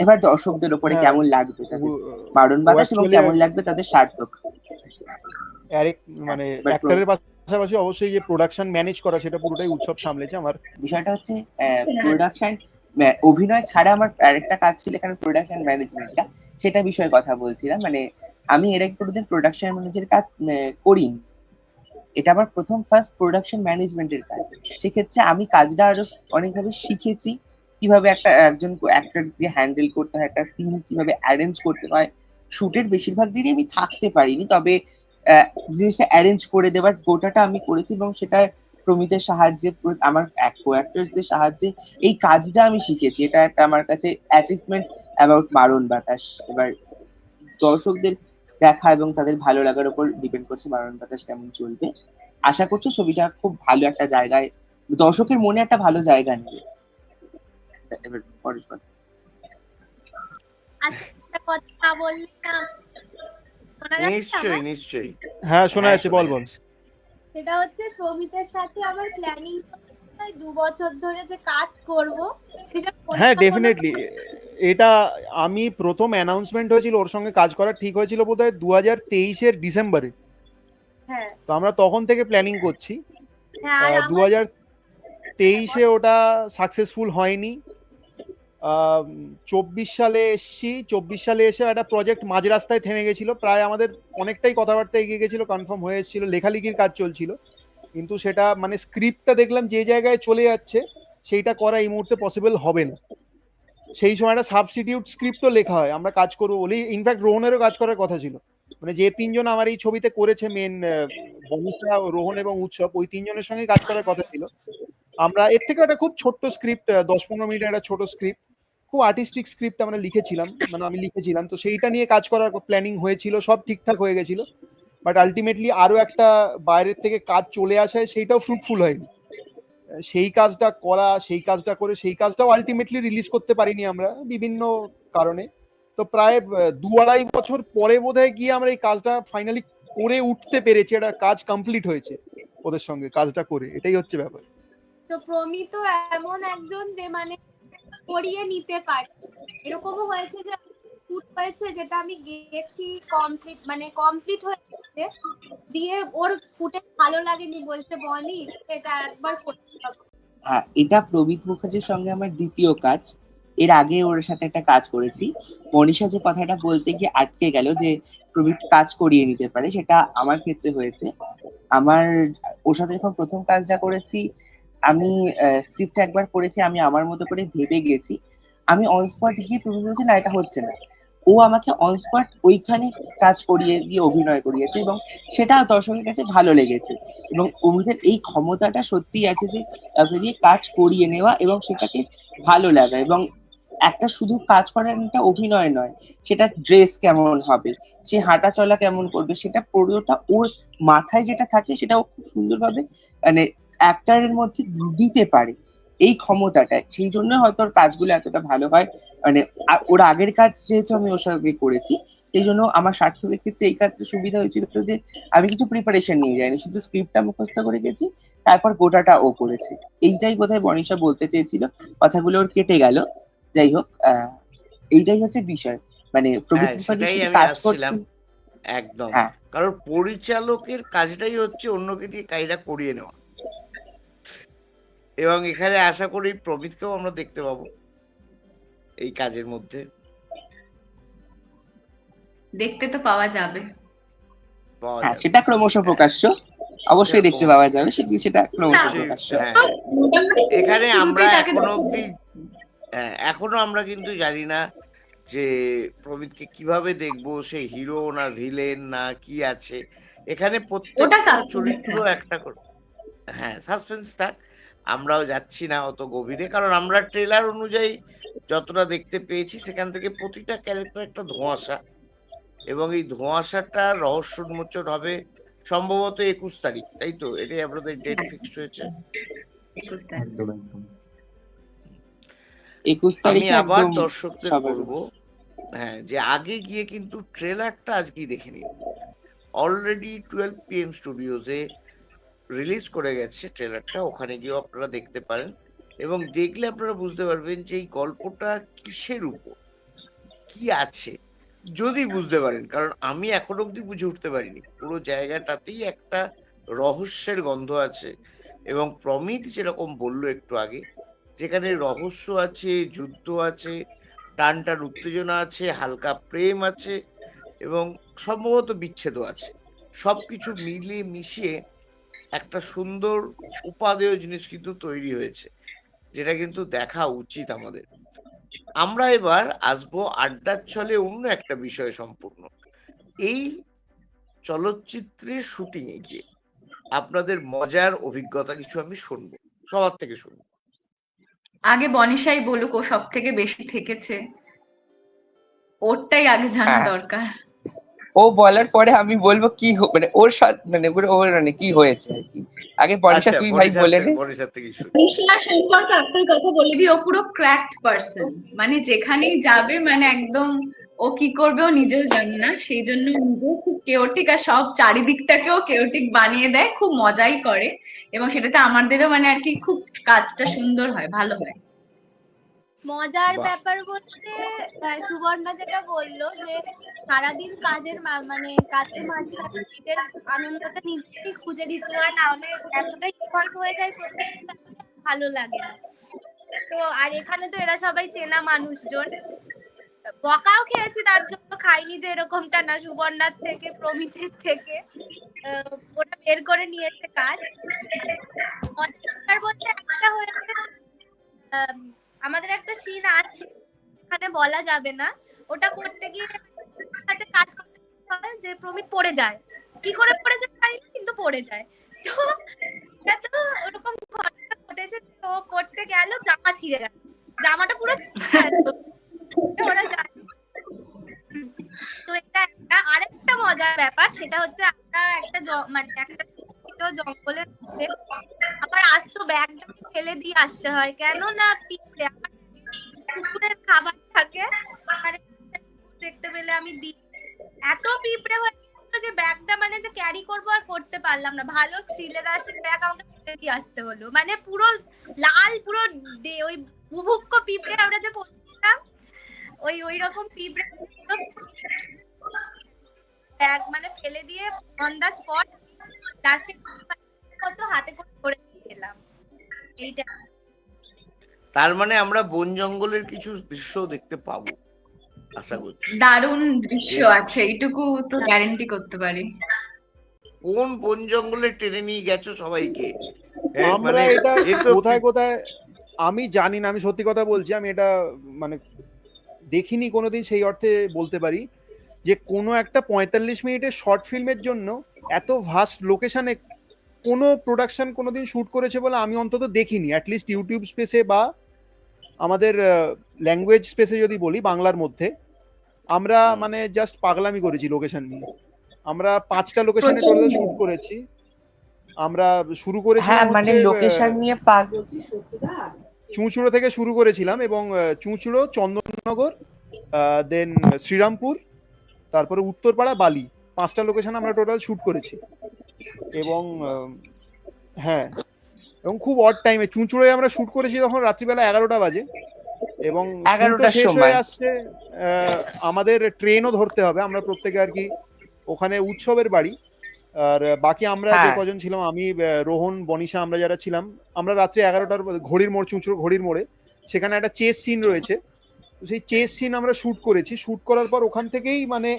এবার দর্শকদের ওপরে হ্যাঁ, কেমন লাগবে তাদের ও- মারণ ও বাতাস এবং অ্যাকচুয়ালি কেমন লাগবে তাদের সার্থক। মানে বাট অ্যাক্টরের পাশাপাশি অবশ্যই যে প্রোডাকশন ম্যানেজ করা সেটা পুরোটাই উৎসব সামলেছে। আমার বিষয়টা হচ্ছে প্রোডাকশন, অভিনয় ছাড়া আমার আরেকটা কাজ ছিল এখানে প্রোডাকশন ম্যানেজমেন্টটা, সেটা বিষয়ে কথা বলছিলাম। মানে আমি এর আগে কোনোদিন প্রোডাকশন ম্যানেজার কাজ করিনি, এটা আমার প্রথম ফার্স্ট প্রোডাকশন ম্যানেজমেন্টের কাজ। সেক্ষেত্রে আমি কাজটা আরো অনেকভাবে শিখেছি, কিভাবে একজন অ্যাক্টরকে হ্যান্ডেল করতে হয়, একটা সিন কিভাবে অ্যারেঞ্জ করতে হয়। শুটের বেশিরভাগ দিনই আমি থাকতে পারিনি, তবে জিনিসটা অ্যারেঞ্জ করে দেওয়ার গোটাটা আমি করেছি, এবং সেটা প্রমিতের সাহায্যে, আমার কো অ্যাক্টরসদের সাহায্যে এই কাজটা আমি শিখেছি। এটা একটা আমার কাছে অ্যাচিভমেন্ট অ্যাবাউট মারণ বাতাস। এবার দর্শকদের দেখা এবং তাদের ভালো লাগার উপর ডিপেন্ড করছে মারণ বাতাস কেমন চলবে। আশা করছি ছবিটা খুব ভালো একটা জায়গায়, দর্শকের মনে একটা ভালো জায়গা নেবে। এবার পরের কথা। আচ্ছা, একটা কথা বললে না, শোনা যাচ্ছে নিশ্চয়ই আমার? নিশ্চয়ই। হ্যাঁ, শোনা হ্যাঁ, যাচ্ছে, শোনা বল বল। যাচ্ছে। সেটা হচ্ছে প্রমিতের সাথে আমার প্ল্যানিং 2 বছর ধরে যে কাজ করব, সেটা কোনো হ্যাঁ, না কোনো ডেফিনেটলি এটা আমি প্রথম অ্যানাউন্সমেন্ট হয়েছিল ওর সঙ্গে কাজ করা ঠিক হয়েছিল বোধহয় 2023-এর ডিসেম্বরে। হ্যাঁ তো আমরা তখন থেকে প্ল্যানিং করছি। হ্যাঁ আর আমার 2023-এ ওটা সাকসেসফুল হয়নি। 24 সালে এসছি, 24 সালে এসে একটা প্রজেক্ট মাঝ রাস্তায় থেমে গেছিল, প্রায় আমাদের অনেকটাই কথাবার্তা এগিয়ে গেছিল, কনফার্ম হয়ে এসেছিল, লেখালেখির কাজ চলছিল, কিন্তু সেটা মানে স্ক্রিপ্টটা দেখলাম যে জায়গায় চলে যাচ্ছে সেইটা করা এই মুহূর্তে পসিবল হবে না। সেই সময় একটা সাবস্টিটিউট স্ক্রিপ্টও লেখা হয়, আমরা কাজ করবো বলেই, ইনফ্যাক্ট রোহনেরও কাজ করার কথা ছিল, মানে যে তিনজন আমার এই ছবিতে করেছে মেন, বনিশা, রোহন এবং উৎসব, ওই তিনজনের সঙ্গে কাজ করার কথা ছিল। আমরা এর থেকে একটা খুব ছোট্ট স্ক্রিপ্ট, 10-15 মিনিটের একটা ছোট স্ক্রিপ্ট, খুব আর্টিস্টিক স্ক্রিপ্ট আমরা লিখেছিলাম, মানে আমি লিখেছিলাম, তো সেইটা নিয়ে কাজ করার প্ল্যানিং হয়েছিল, সব ঠিকঠাক হয়ে গেছিল, বাট আলটিমেটলি আরো একটা বাইরের থেকে কাজ চলে আসায় সেইটাও ফ্রুটফুল হয়নি। সেই কাজটা করা, সেই কাজটা করে সেই কাজটাও আলটিমেটলি রিলিজ করতে পারিনি আমরা বিভিন্ন কারণে। তো প্রায় 2-2.5 বছর পরে বোধহয় গিয়ে আমরা এই কাজটা ফাইনালি করে উঠতে পেরেছি, একটা কাজ কমপ্লিট হয়েছে ওদের সঙ্গে কাজটা করে, এটাই হচ্ছে ব্যাপার। তো প্রমিত এমন একজন যে মানে করিয়ে নিতে পারে, এরকমও হয়েছে যে শুট হয়েছে যেটা আমি গেছি কমপ্লিট হয়েছে, দিয়ে ওর ফুটে ভালো লাগেনি, বলছে বনি এটা একবার করতে হবে। হ্যাঁ, এটা প্রমিত মুখার্জির সঙ্গে আমার দ্বিতীয় কাজ। এর আগে ওর সাথে একটা কাজ করেছি। মনীষা যে কথাটা বলতে গিয়ে আটকে গেল যে প্রমিত কাজ করিয়ে নিতে পারে, সেটা আমার ক্ষেত্রে হয়েছে। আমার ওর সাথে যখন প্রথম কাজটা করেছি, আমি স্ক্রিপ্ট একবার পড়েছি, আমি আমার মতো করে ভেবে গেছি। আমি অন স্পট গিয়ে প্রমিত বলছি না এটা হচ্ছে না, ও আমাকে অন স্পট ওইখানে কাজ করিয়ে দিয়ে অভিনয় করিয়েছে এবং সেটা দর্শকের কাছে ভালো লেগেছে। এবং অমৃতের এই ক্ষমতাটা সত্যিই আছে যে তাকে দিয়ে কাজ করিয়ে নেওয়া এবং সেটাকে ভালো লাগা, এবং একটা শুধু কাজ করার একটা অভিনয় নয়, সেটা ড্রেস কেমন হবে, সে হাঁটা চলা কেমন করবে, সেটা পুরোটা ওর মাথায় যেটা থাকে সেটা ও খুব সুন্দরভাবে মানে অ্যাক্টারের মধ্যে দিতে পারে। এই ক্ষমতাটা, সেই জন্য হয়তো ওর কাজগুলো এতটা ভালো হয়। মানে ওর আগের কাজ যেহেতু আমি ওর সঙ্গে করেছি, সেই জন্য আমার সার্থকের ক্ষেত্রে এই কাজটা সুবিধা হয়েছিল যে আমি কিছু প্রিপারেশন নিয়ে যাইনি, শুধু স্ক্রিপ্টটা মুখস্থ করে গেছি, তারপর গোটাটা ও করেছে। এইটাই বোধহয় বনিশা বলতে চেয়েছিল, কথাগুলো ওর কেটে গেল। যাই হোক, এইটাই হচ্ছে বিষয়, মানে প্রমিত হ্যাঁ, মুখার্জির সেটাই সাথে আমি কাজ করতে। আসছিলাম একদম। হ্যাঁ, কারণ পরিচালকের কাজটাই হচ্ছে অন্যকে দিয়ে কাজটা করিয়ে নেওয়া, এবং এখানে আশা করি প্রমিতকেও আমরা দেখতে পাবো এই কাজের মধ্যে। দেখতে তো পাওয়া যাবে। পাওয়া হ্যাঁ, যাবে। সেটা ক্রমশ হ্যাঁ, প্রকাশ্য, সেটা অবশ্যই দেখতে ক্রমশ পাওয়া যাবে, প্রকাশ্য। সেটা ক্রমশ অবশ্যই। প্রকাশ্য। হ্যাঁ, তো হ্যাঁ। মোটামুটি এখানে আমরা শুরুতেই তাকে এখনো দেখা অব্দি, যাবে। হ্যাঁ, এখনো আমরা কিন্তু জানি না যে প্রমিতকে কিভাবে দেখবো, সে হিরো না ভিলেন না কি আছে। এখানে ওটা প্রত্যেকটা সাসপেন্স চরিত্র থাক। একটা করে, হ্যাঁ, সাসপেন্স থাক। আমরাও যাচ্ছি না অত গভীরে, কারণ আমরা ট্রেলার অনুযায়ী যতটা দেখতে পেয়েছি সেখান থেকে প্রতিটা ক্যারেক্টার একটা ধোঁয়াশা, এবং এই ধোঁয়াশাটা রহস্য উন্মোচন হবে সম্ভবত 21 তারিখ, তাই তো? এটাই আপনাদের ডেট হ্যাঁ, ফিক্সড হয়েছে। 21 তারিখ। একদম একদম। 21 আমি তারিখে আবার একদম দর্শকদের সবার। বলবো, হ্যাঁ, যে আগে গিয়ে কিন্তু ট্রেলারটা আজকেই দেখে নিন। অলরেডি 12 PM স্টুডিওজে রিলিজ করে গেছে ট্রেলারটা, ওখানে গিয়েও আপনারা দেখতে পারেন, এবং দেখলে আপনারা বুঝতে পারবেন যে এই গল্পটা কিসের উপর, কি আছে, যদি বুঝতে পারেন। কারণ আমি এখন অব্দি বুঝে উঠতে পারিনি, পুরো জায়গাটাতেই একটা রহস্যের গন্ধ আছে। এবং প্রমিত যেরকম বললো একটু আগে, যেখানে রহস্য আছে, যুদ্ধ আছে, টান টান উত্তেজনা আছে, হালকা প্রেম আছে, এবং সম্ভবত বিচ্ছেদও আছে, সবকিছু মিলিয়ে মিশিয়ে একটা সুন্দর উপাদেয় জিনিস কিন্তু তৈরি হয়েছে, যেটা কিন্তু দেখা উচিত আমাদের। আমরা এবার আসবো আড্ডার ছলে অন্য একটা বিষয় সম্পূর্ণ। এই চলচ্চিত্রের শুটিং এ গিয়ে আপনাদের মজার অভিজ্ঞতা কিছু আমি শুনবো, সবার থেকে শুনবো। আগে বনিশাই বলুক, ও সব থেকে বেশি থেকেছে, ওরটাই আগে জানা হ্যাঁ, দরকার। ও বলার পরে আমি বলবো কি মানে ওর সাথে মানে ওর মানে কি হয়েছে আর কি। আগে বনিশা আচ্ছা, তুই ভাই বলে নে। বনিসার থেকে শুনি। বনিশা সম্পর্কে একটা কথা বলে দিই, ও পুরো ক্র্যাকড পার্সন, মানে যেখানেই যাবে মানে একদম, ও কি করবে ও নিজেও জানে না, সেই জন্য নিজেও খুব কেওটিক, আর সব চারিদিকটাকেও কেওটিক বানিয়ে দেয়, খুব মজাই করে, এবং সেটাতে আমাদেরও মানে আর কি খুব কাজটা সুন্দর হয়, ভালো হয়। মজার বাহ! ব্যাপার বলতে সুবর্ণা যেটা বললো যে সারাদিন কাজের মানে কাজের মাঝখানে নিজের আনন্দটা নিজেই খুঁজে দিতে হয়, না হলে এতটাই ইনভলভ হয়ে যায় প্রত্যেকটা ব্যাপারে, ভালো লাগে না। তো আর এখানে তো এরা সবাই চেনা মানুষজন, বকাও খেয়েছি তার জন্য, খাইনি যে এরকমটা না, সুবর্ণার থেকে প্রমিতের থেকে ওটা বের করে নিয়েছে কাজ। মজার বলতে একটা হয়েছে, আমাদের একটা সিন আছে, এখানে বলা যাবে না, ওটা করতে গিয়ে সাথে কাজ করতে হয় যে প্রমিত পড়ে যায়, কি করে পড়ে যায় জানি না, কিন্তু পড়ে যায়। তো এটা তো ওরকম ঘটনা ঘটেছে, তো করতে গেল জামা ছিঁড়ে গেল, জামাটা পুরো ওরা যায়। তো এটা একটা আরেকটা মজার ব্যাপার, সেটা হচ্ছে আমরা একটা মানে একটা জঙ্গলের মধ্যে আমার আস্ত ব্যাগটা ফেলে দিয়ে আসতে হয়, কেন না পিঁপড়ে, আমার কুকুরের খাবার থাকে, মানে দেখতে পেলে আমি দিই, এত পিঁপড়ে হয়ে গেছিল যে ব্যাগটা মানে যে ক্যারি করবো আর করতে পারলাম না, ভালো শ্রীলেদাসের ব্যাগ আমাকে ফেলে দিয়ে আসতে হলো, মানে পুরো লাল, পুরো ওই বুভুক্ষ পিঁপড়ে আমরা যে পড়ছিলাম, ওই রকম পিঁপড়ে ব্যাগ মানে ফেলে দিয়ে অন দা স্পট ডাস্টবিন হাতে করে গেলাম। এইটা তার মানে আমরা বন জঙ্গলের কিছু দৃশ্য দেখতে পাবো আশা করছি। দারুণ দৃশ্য আছে, এইটুকু তো গ্যারেন্টি করতে পারি। কোন বন জঙ্গলে টেনে নিয়ে গেছো সবাইকে? আমরা মানে এটা এ তো কোথায় কোথায় আমি জানি না, আমি সত্যি কথা বলছি, আমি এটা মানে দেখিনি কোনোদিন, সেই অর্থে বলতে পারি যে কোনো একটা 45 মিনিটের শর্ট ফিল্মের জন্য এত ভাস্ট লোকেশনে কোনো প্রোডাকশন কোনোদিন শুট করেছে বলে আমি অন্তত দেখিনি, অ্যাটলিস্ট ইউটিউব স্পেসে বা আমাদের ল্যাঙ্গুয়েজ স্পেসে যদি বলি বাংলার মধ্যে। আমরা মানে জাস্ট পাগলামি করেছি লোকেশন নিয়ে। আমরা 5টা লোকেশনে টোটাল শুট করেছি। আমরা শুরু করেছিলাম মানে হচ্ছে লোকেশন নিয়ে পাগল। চুঁচুড়ো থেকে শুরু করেছিলাম, এবং চুঁচুড়ো, চন্দননগর, দেন শ্রীরামপুর, তারপরে উত্তরপাড়া, বালি, 5টা লোকেশন আমরা টোটাল শুট করেছি। এবং হ্যাঁ, এবং খুব অড টাইমে চুঁচুড়োয় আমরা শুট করেছি তখন রাত্রিবেলা 11টা বাজে, এবং শুটও শেষ হয়ে আসছে, আমাদের ট্রেনও ধরতে হবে, আমরা প্রত্যেকে আর কি ওখানে উৎসবের বাড়ি। আর বাকি আমরা যে কজন ছিলাম, আমি, রোহন, বনিশা, আমরা যারা ছিলাম, আমরা রাত্রি 11টার ঘড়ির মোড়, চুঁচুড়ো ঘড়ির মোড়ে সেখানে একটা চেস সিন রয়েছে, সেই চেস সিন আমরা শুট করেছি। শুট করার পর ওখান থেকেই মানে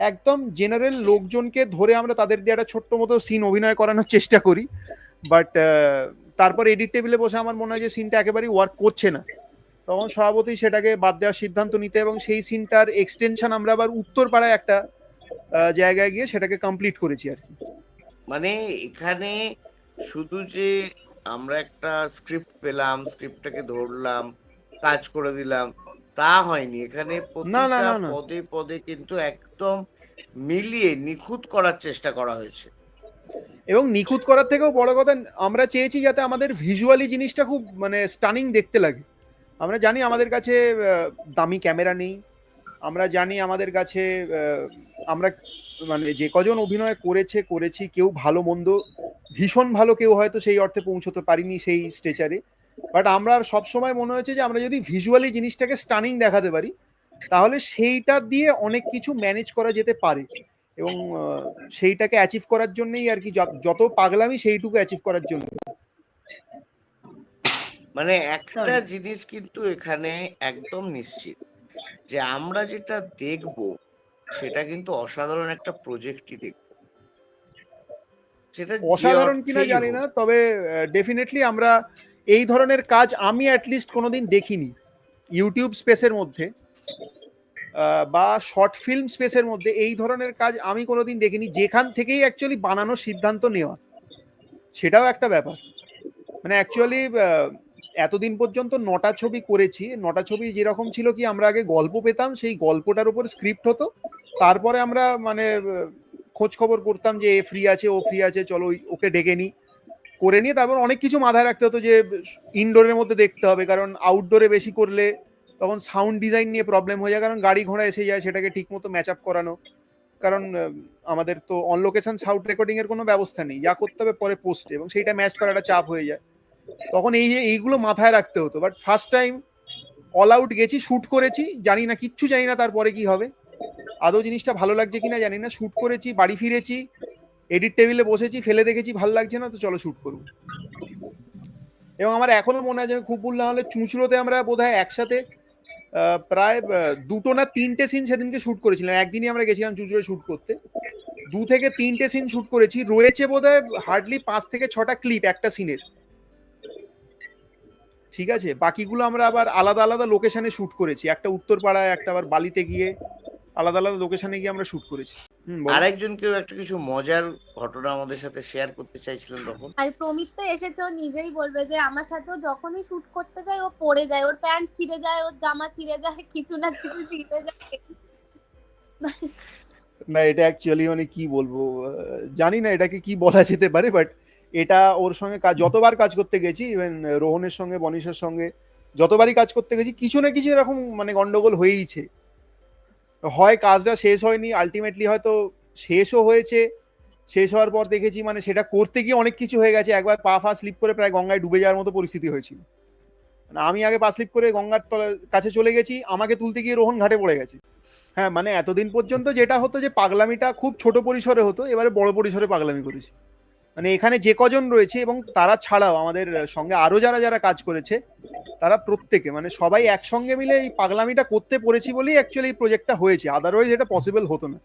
একদম জেনারেল লোকজনকে ধরে আমরা তাদের দিয়ে একটা ছোট্ট মতো সিন অভিনয় করানোর চেষ্টা করি, বাট তারপর এডিট টেবিলে বসে আমার মনে হয় যে সিনটা একেবারেই ওয়ার্ক করছে না, তখন সভাপতি সেটাকে বাদ দেওয়ার সিদ্ধান্ত নিতে, এবং সেই সিনটার এক্সটেনশন আমরা আবার উত্তরপাড়ায় একটা জায়গায় গিয়ে সেটাকে কমপ্লিট করেছি আর কি। মানে এখানে শুধু যে আমরা একটা স্ক্রিপ্ট পেলাম, স্ক্রিপ্টটাকে ধরলাম, কাজ করে দিলাম, তা হয়নি। এখানে প্রতিটা পদে পদে কিন্তু একদম মিলিয়ে নিখুঁত করার চেষ্টা করা হয়েছে। এবং নিখুঁত করার থেকেও বড় কথা, আমরা চেয়েছি যাতে আমাদের ভিজুয়ালি জিনিসটা খুব মানে স্টানিং দেখতে লাগে। আমরা জানি আমাদের কাছে দামি ক্যামেরা নেই, আমরা জানি আমাদের কাছে আমরা মানে যে কজন অভিনয় করেছি কেউ ভালো মন্দ, ভীষণ ভালো কেউ হয়তো সেই অর্থে পৌঁছতে পারিনি সেই স্টেচারে, বাট আমরা সবসময় মনে হয়েছে যে আমরা যদি ভিজুয়ালি জিনিসটাকে স্টানিং দেখাতে পারি তাহলে সেইটা দিয়ে অনেক কিছু ম্যানেজ করা যেতে পারে, এবং সেইটাকে অ্যাচিভ করার জন্যই আর কি যত পাগলামি সেইটুকু অ্যাচিভ করার জন্য। মানে একটা জিনিস কিন্তু এখানে একদম নিশ্চিত যে আমরা যেটা দেখব সেটা কিন্তু অসাধারণ একটা প্রজেক্টই দেখব। সেটা অসাধারণ কিনা জানি না, তবে ডেফিনেটলি আমরা এই ধরনের কাজ আমি অ্যাটলিস্ট কোনোদিন দেখিনি ইউটিউব স্পেসের মধ্যে বা শর্ট ফিল্ম স্পেসের মধ্যে। এই ধরনের কাজ আমি কোনোদিন দেখিনি যেখান থেকেই অ্যাকচুয়ালি বানানোর সিদ্ধান্ত নেওয়া, সেটাও একটা ব্যাপার। মানে অ্যাকচুয়ালি এতদিন পর্যন্ত 9টা ছবি করেছি, 9টা ছবি যেরকম ছিল কি আমরা আগে গল্প পেতাম, সেই গল্পটার উপর স্ক্রিপ্ট হতো, তারপরে আমরা মানে খোঁজ খবর করতাম যে এ ফ্রি আছে, ও ফ্রি আছে, চলো ওকে ডেকে নিই, করে নিয়ে তারপর অনেক কিছু মাথায় রাখতে হতো যে ইনডোরের মধ্যে দেখতে হবে, কারণ আউটডোরে বেশি করলে তখন সাউন্ড ডিজাইন নিয়ে প্রবলেম হয়ে যায়, কারণ গাড়ি ঘোড়া এসে যায়, সেটাকে ঠিক মতো ম্যাচ আপ করানো, কারণ আমাদের তো অন লোকেশন সাউন্ড রেকর্ডিং এর কোনো ব্যবস্থা নেই, যা করতে হবে পরে পোস্টে, এবং সেইটা ম্যাচ করাটা চাপ হয়ে যায়, তখন এইগুলো মাথায় রাখতে হতো। But first time all out গেছি, শুট করেছি, জানি না, কিচ্ছু জানি না তারপরে কি হবে, আদৌ জিনিসটা ভালো লাগছে কিনা জানি না। শুট করেছি, বাড়ি ফিরেছি, এডিট টেবিলে বসেছি, ফেলে দেখেছি ভালো লাগছে না, তো চলো শুট করবো। এবং আমার এখনো মনে আছে, খুব ভুল না হলে চুঁচুড়োতে আমরা বোধহয় একসাথে প্রায় 2টো না 3টে সিন সেদিনকে শুট করেছিলাম। একদিনই আমরা গেছিলাম চুঁচুড়ে শুট করতে, 2 থেকে 3টে সিন শুট করেছি। রয়েছে বোধহয় হার্ডলি 5 থেকে 6টা ক্লিপ একটা সিনের, ঠিক আছে। বাকিগুলো আমরা আবার আলাদা আলাদা লোকেশনে শুট করেছি, একটা উত্তরপাড়ায়, একটা আবার বালিতে গিয়ে, আলাদা আলাদা লোকেশনে গিয়ে আমরা শুট করেছি। বলো। আরেকজন কেউ একটা কিছু মজার ঘটনা আমাদের সাথে শেয়ার করতে চাইছিলেন তখন। আর প্রমিত তো এসেছে, ও নিজেই বলবে যে আমার সাথেও যখনই শুট করতে যায় ও পড়ে যায়, ওর প্যান্ট ছিঁড়ে যায়, ওর জামা ছিঁড়ে যায়, কিছু না কিছু ছিঁড়ে যায়। না এটা অ্যাকচুয়ালি মানে কি বলবো, জানি না এটাকে কি বলা যেতে পারে, বাট এটা ওর সঙ্গে যতবার কাজ করতে গেছি, ইভেন রোহনের সঙ্গে, বনিশার সঙ্গে যতবারই কাজ করতে গেছি, কিছু না কিছু এরকম মানে গন্ডগোল হয়েইছে। হয় কাজটা শেষ হয়নি, আলটিমেটলি হয়তো শেষও হয়েছে, শেষ হওয়ার পর দেখেছি মানে সেটা করতে গিয়ে অনেক কিছু হয়ে গেছে। একবার পা স্লিপ করে প্রায় গঙ্গায় ডুবে যাওয়ার মতো পরিস্থিতি হয়েছিল। মানে আমি আগে পা স্লিপ করে গঙ্গার কাছে চলে গেছি, আমাকে তুলতে গিয়ে রোহন ঘাটে পড়ে গেছে। হ্যাঁ, মানে এতদিন পর্যন্ত যেটা হতো যে পাগলামিটা খুব ছোট পরিসরে হতো, এবারে বড় পরিসরে পাগলামি করেছি। মানে এখানে যে কজন রয়েছে এবং তারা ছাড়াও আমাদের সঙ্গে আরো যারা যারা কাজ করেছে, তারা প্রত্যেকে মানে সবাই একসঙ্গে মিলে এই পাগলামিটা করতে পড়েছি বলেই অ্যাকচুয়ালি এই প্রজেক্টটা হয়েছে, আদারওয়াইজ এটা পসিবল হতো না।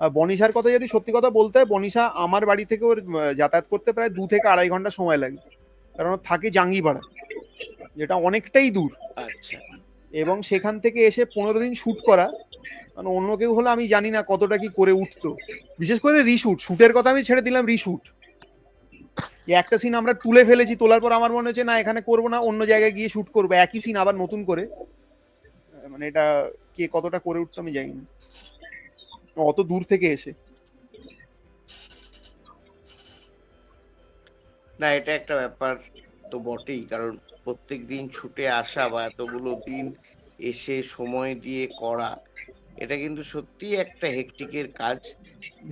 আর বনিশার কথা যদি সত্যি কথা বলতে হয়, বনিশা আমার বাড়ি থেকে ওর যাতায়াত করতে প্রায় 2 থেকে 2.5 ঘন্টা সময় লাগে, কারণ ওর থাকে জাঙ্গিপাড়া, যেটা অনেকটাই দূর। আচ্ছা, এবং সেখান থেকে এসে 15 দিন শুট করা, মানে অন্য কেউ হলে আমি জানি না কতটা কি করে উঠতো। বিশেষ করে রিশুট, শুটের কথা আমি ছেড়ে দিলাম, রিশুট একটা সিন আমরা তুলে ফেলেছি, তোলার পর আমার মনে হচ্ছে না এখানে করবো না, অন্য জায়গায় গিয়ে শুট করবো, একই সিন আবার নতুন করে। মানে এটা কে কতটা করে উঠতো আমি জানি না, অত দূর থেকে এসে। না এটা একটা ব্যাপার তো বটেই, কারণ প্রত্যেক দিন ছুটে আসা বা এতগুলো দিন এসে সময় দিয়ে করা, এটা কিন্তু সত্যিই একটা হেকটিকের কাজ।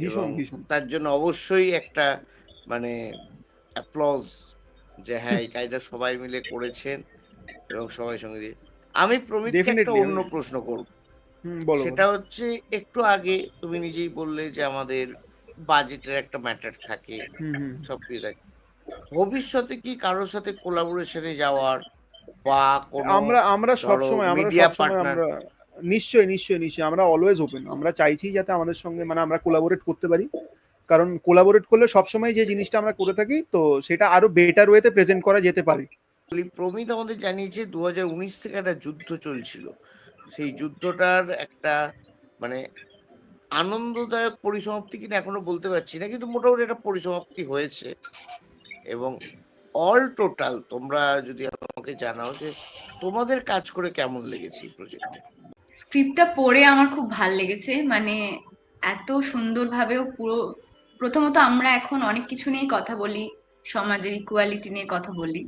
এবং ভীষণ ভীষণ। তার জন্য অবশ্যই একটা মানে অ্যাপ্লজ, যে হ্যাঁ এই কাজটা সবাই মিলে করেছেন এবং সবাই সঙ্গে দিয়ে। আমি প্রমিতকে একটা ডেফিনেটলি। অন্য প্রশ্ন করব, বলো সেটা হচ্ছে একটু আগে তুমি নিজেই বললে যে আমাদের বাজেটের একটা ম্যাটার থাকে, সবকিছু থাকে। ভবিষ্যতে কি কারোর সাথে কোলাবোরেশনে যাওয়ার বা কোনো আমরা আমরা ধরো সবসময় মিডিয়া পার্টনার? আমরা নিশ্চয়ই নিশ্চয়ই নিশ্চয়ই আমরা অলওয়েজ ওপেন। আমরা চাইছি যাতে আমাদের সঙ্গে মানে আমরা কোলাবোরেট করতে পারি, কারণ কোলাবোরেট করলে সবসময় যে জিনিসটা আমরা করে থাকি তো সেটা আরো বেটার ওয়েতে প্রেজেন্ট করা যেতে পারে। প্রমিত আমাদের জানিয়েছে 2019 থেকে একটা যুদ্ধ চলছিল, সেই যুদ্ধটার একটা মানে আনন্দদায়ক পরিসমাপ্তি কিনা এখনো বলতে পারছি না, কিন্তু মোটামুটি একটা পরিসমাপ্তি হয়েছে। এবং অল টোটাল তোমরা যদি আমাকে জানাও যে তোমাদের কাজ করে কেমন লেগেছে এই প্রজেক্টে। স্ক্রিপ্টটা পড়ে আমার খুব ভাল লেগেছে, মানে এত সুন্দরভাবেও পুরো, প্রথমত আমরা এখন অনেক কিছু নিয়ে কথা বলি, সমাজের ইকুয়ালিটি নিয়ে কথা বলি,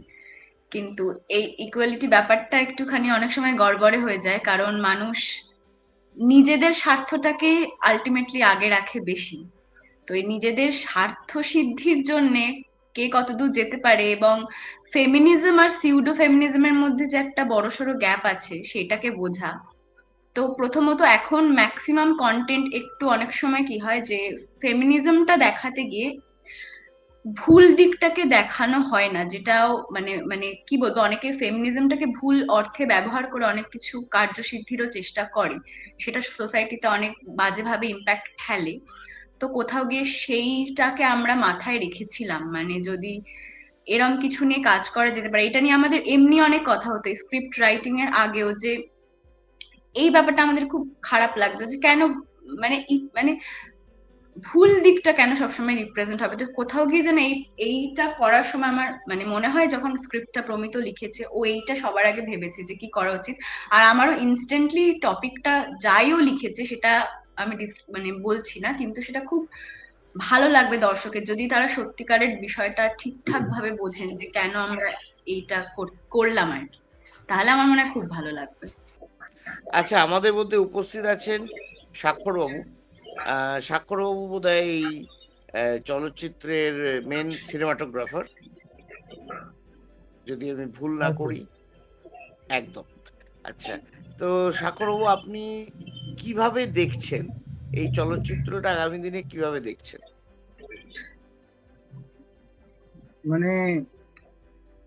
কিন্তু এই ইকুয়ালিটি ব্যাপারটা একটুখানি অনেক সময় গড়বড়ে হয়ে যায়, কারণ মানুষ নিজেদের স্বার্থটাকে আলটিমেটলি আগে রাখে বেশি। তো এই নিজেদের স্বার্থ সিদ্ধির জন্য কে কতদূর যেতে পারে, এবং ফেমিনিজম আর সিউডো ফেমিনিজমের মধ্যে যে একটা বড়সড় গ্যাপ আছে সেটাকে বোঝা। তো প্রথমত এখন ম্যাক্সিমাম কন্টেন্ট একটু অনেক সময় কি হয় যে ফেমিনিজমটা দেখাতে গিয়ে ভুল দিকটাকে দেখানো হয় না, যেটাও মানে মানে কি বলবো, অনেকে ফেমিনিজমটাকে ভুল অর্থে ব্যবহার করে অনেক কিছু কার্যসিদ্ধিরও চেষ্টা করে, সেটা সোসাইটিতে অনেক বাজেভাবে ইম্প্যাক্ট ফেলে। তো কোথাও গিয়ে সেইটাকে আমরা মাথায় রেখেছিলাম, মানে যদি এরম কিছু নিয়ে কাজ করা যেতে পারে। এটা নিয়ে আমাদের এমনি অনেক কথা হতো স্ক্রিপ্ট রাইটিং এর আগেও, যে এই ব্যাপারটা আমাদের খুব খারাপ লাগতো যে কেন মানে মানে ভুল দিকটা কেন সবসময় রিপ্রেজেন্ট হবে। তো কোথাও গিয়ে যেন এইটা করার সময় আমার মানে মনে হয় যখন স্ক্রিপ্টটা প্রমিত লিখেছে ও এইটা সবার আগে ভেবেছে যে কি করা উচিত। আর আমারও ইনস্ট্যান্টলি টপিকটা যাইও লিখেছে সেটা আমি মানে বলছি না, কিন্তু সেটা খুব ভালো লাগবে দর্শকের যদি তারা সত্যিকারের বিষয়টা ঠিকঠাক ভাবে বোঝেন যে কেন আমরা এইটা করলাম আর কি, তাহলে আমার মনে হয় খুব ভালো লাগবে। আচ্ছা, আমাদের মধ্যে উপস্থিত আছেন স্বাক্ষরবাবু। স্বাক্ষরবাবু বোধহয় এই চলচ্চিত্রের মেন সিনেমাটোগ্রাফার, যদি আমি ভুল না করি। একদম। আচ্ছা, তো সাকরবাবু আপনি কিভাবে দেখছেন এই চলচ্চিত্রটা, আগামী দিনে কিভাবে দেখছেন? মানে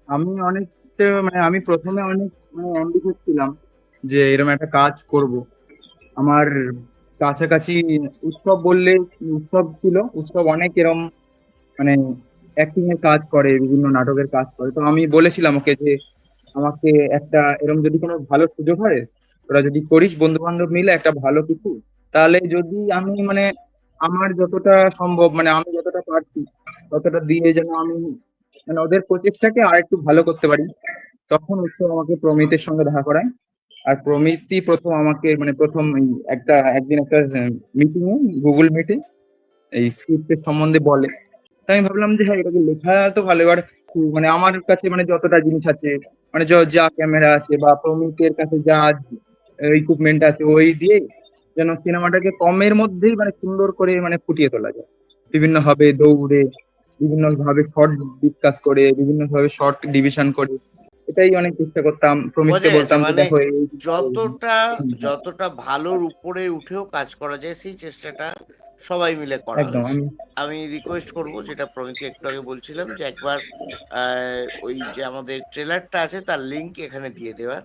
আমি অনেকটা মানে আমি প্রথমে অনেক মানে অ্যাম্বিশাস ছিলাম যে এরকম একটা কাজ করব। আমার কাছাকাছি উৎসব বললে উৎসব ছিল, উৎসব অনেক এরম মানে অ্যাক্টিং এর কাজ করে, বিভিন্ন নাটকের কাজ করে। তো আমি বলেছিলাম ওকে যে আমাকে একটা এরকম যদি কোনো ভালো সুযোগ হয়, তোরা যদি করিস বন্ধু বান্ধব মিলে একটা ভালো কিছু, তাহলে যদি আমি মানে আমার যতটা সম্ভব মানে আমি যতটা পারছি ততটা দিয়ে যেন আমি মানে ওদের প্রচেষ্টাকে আর একটু ভালো করতে পারি। তখন উৎসব আমাকে প্রমিতের সঙ্গে দেখা করায়। আর প্রমিতই প্রথম আমাকে মানে প্রথম এই একদিন একটা মিটিং এ, গুগল মিটে এই স্ক্রিপ্টের সম্বন্ধে বলে। তো আমি ভাবলাম যে হ্যাঁ এটাকে লেখা তো ভালো। এবার মানে আমার কাছে মানে যতটা জিনিস আছে মানে যা ক্যামেরা আছে বা প্রমিতের কাছে যা ইকুইপমেন্ট আছে ওই দিয়ে যেন সিনেমাটাকে কমের মধ্যেই মানে সুন্দর করে মানে ফুটিয়ে তোলা যায়, বিভিন্ন ভাবে দৌড়ে, বিভিন্ন ভাবে শর্ট ডিসকাস করে, বিভিন্ন ভাবে শর্ট ডিভিশন করে। এটাই অনেক চেষ্টা করতাম, প্রমিতকে বোঝা গেছে বলতাম যে মানে দেখো এই যতটা যতটা ভালোর উপরে উঠেও কাজ করা যায় সেই চেষ্টাটা সবাই মিলে করা একদম হয়েছে। আমি আমি রিকোয়েস্ট করব, যেটা প্রমিতকে একটু আগে বলছিলাম, যে একবার ওই যে আমাদের ট্রেলারটা আছে তার লিংক এখানে দিয়ে দেওয়ার,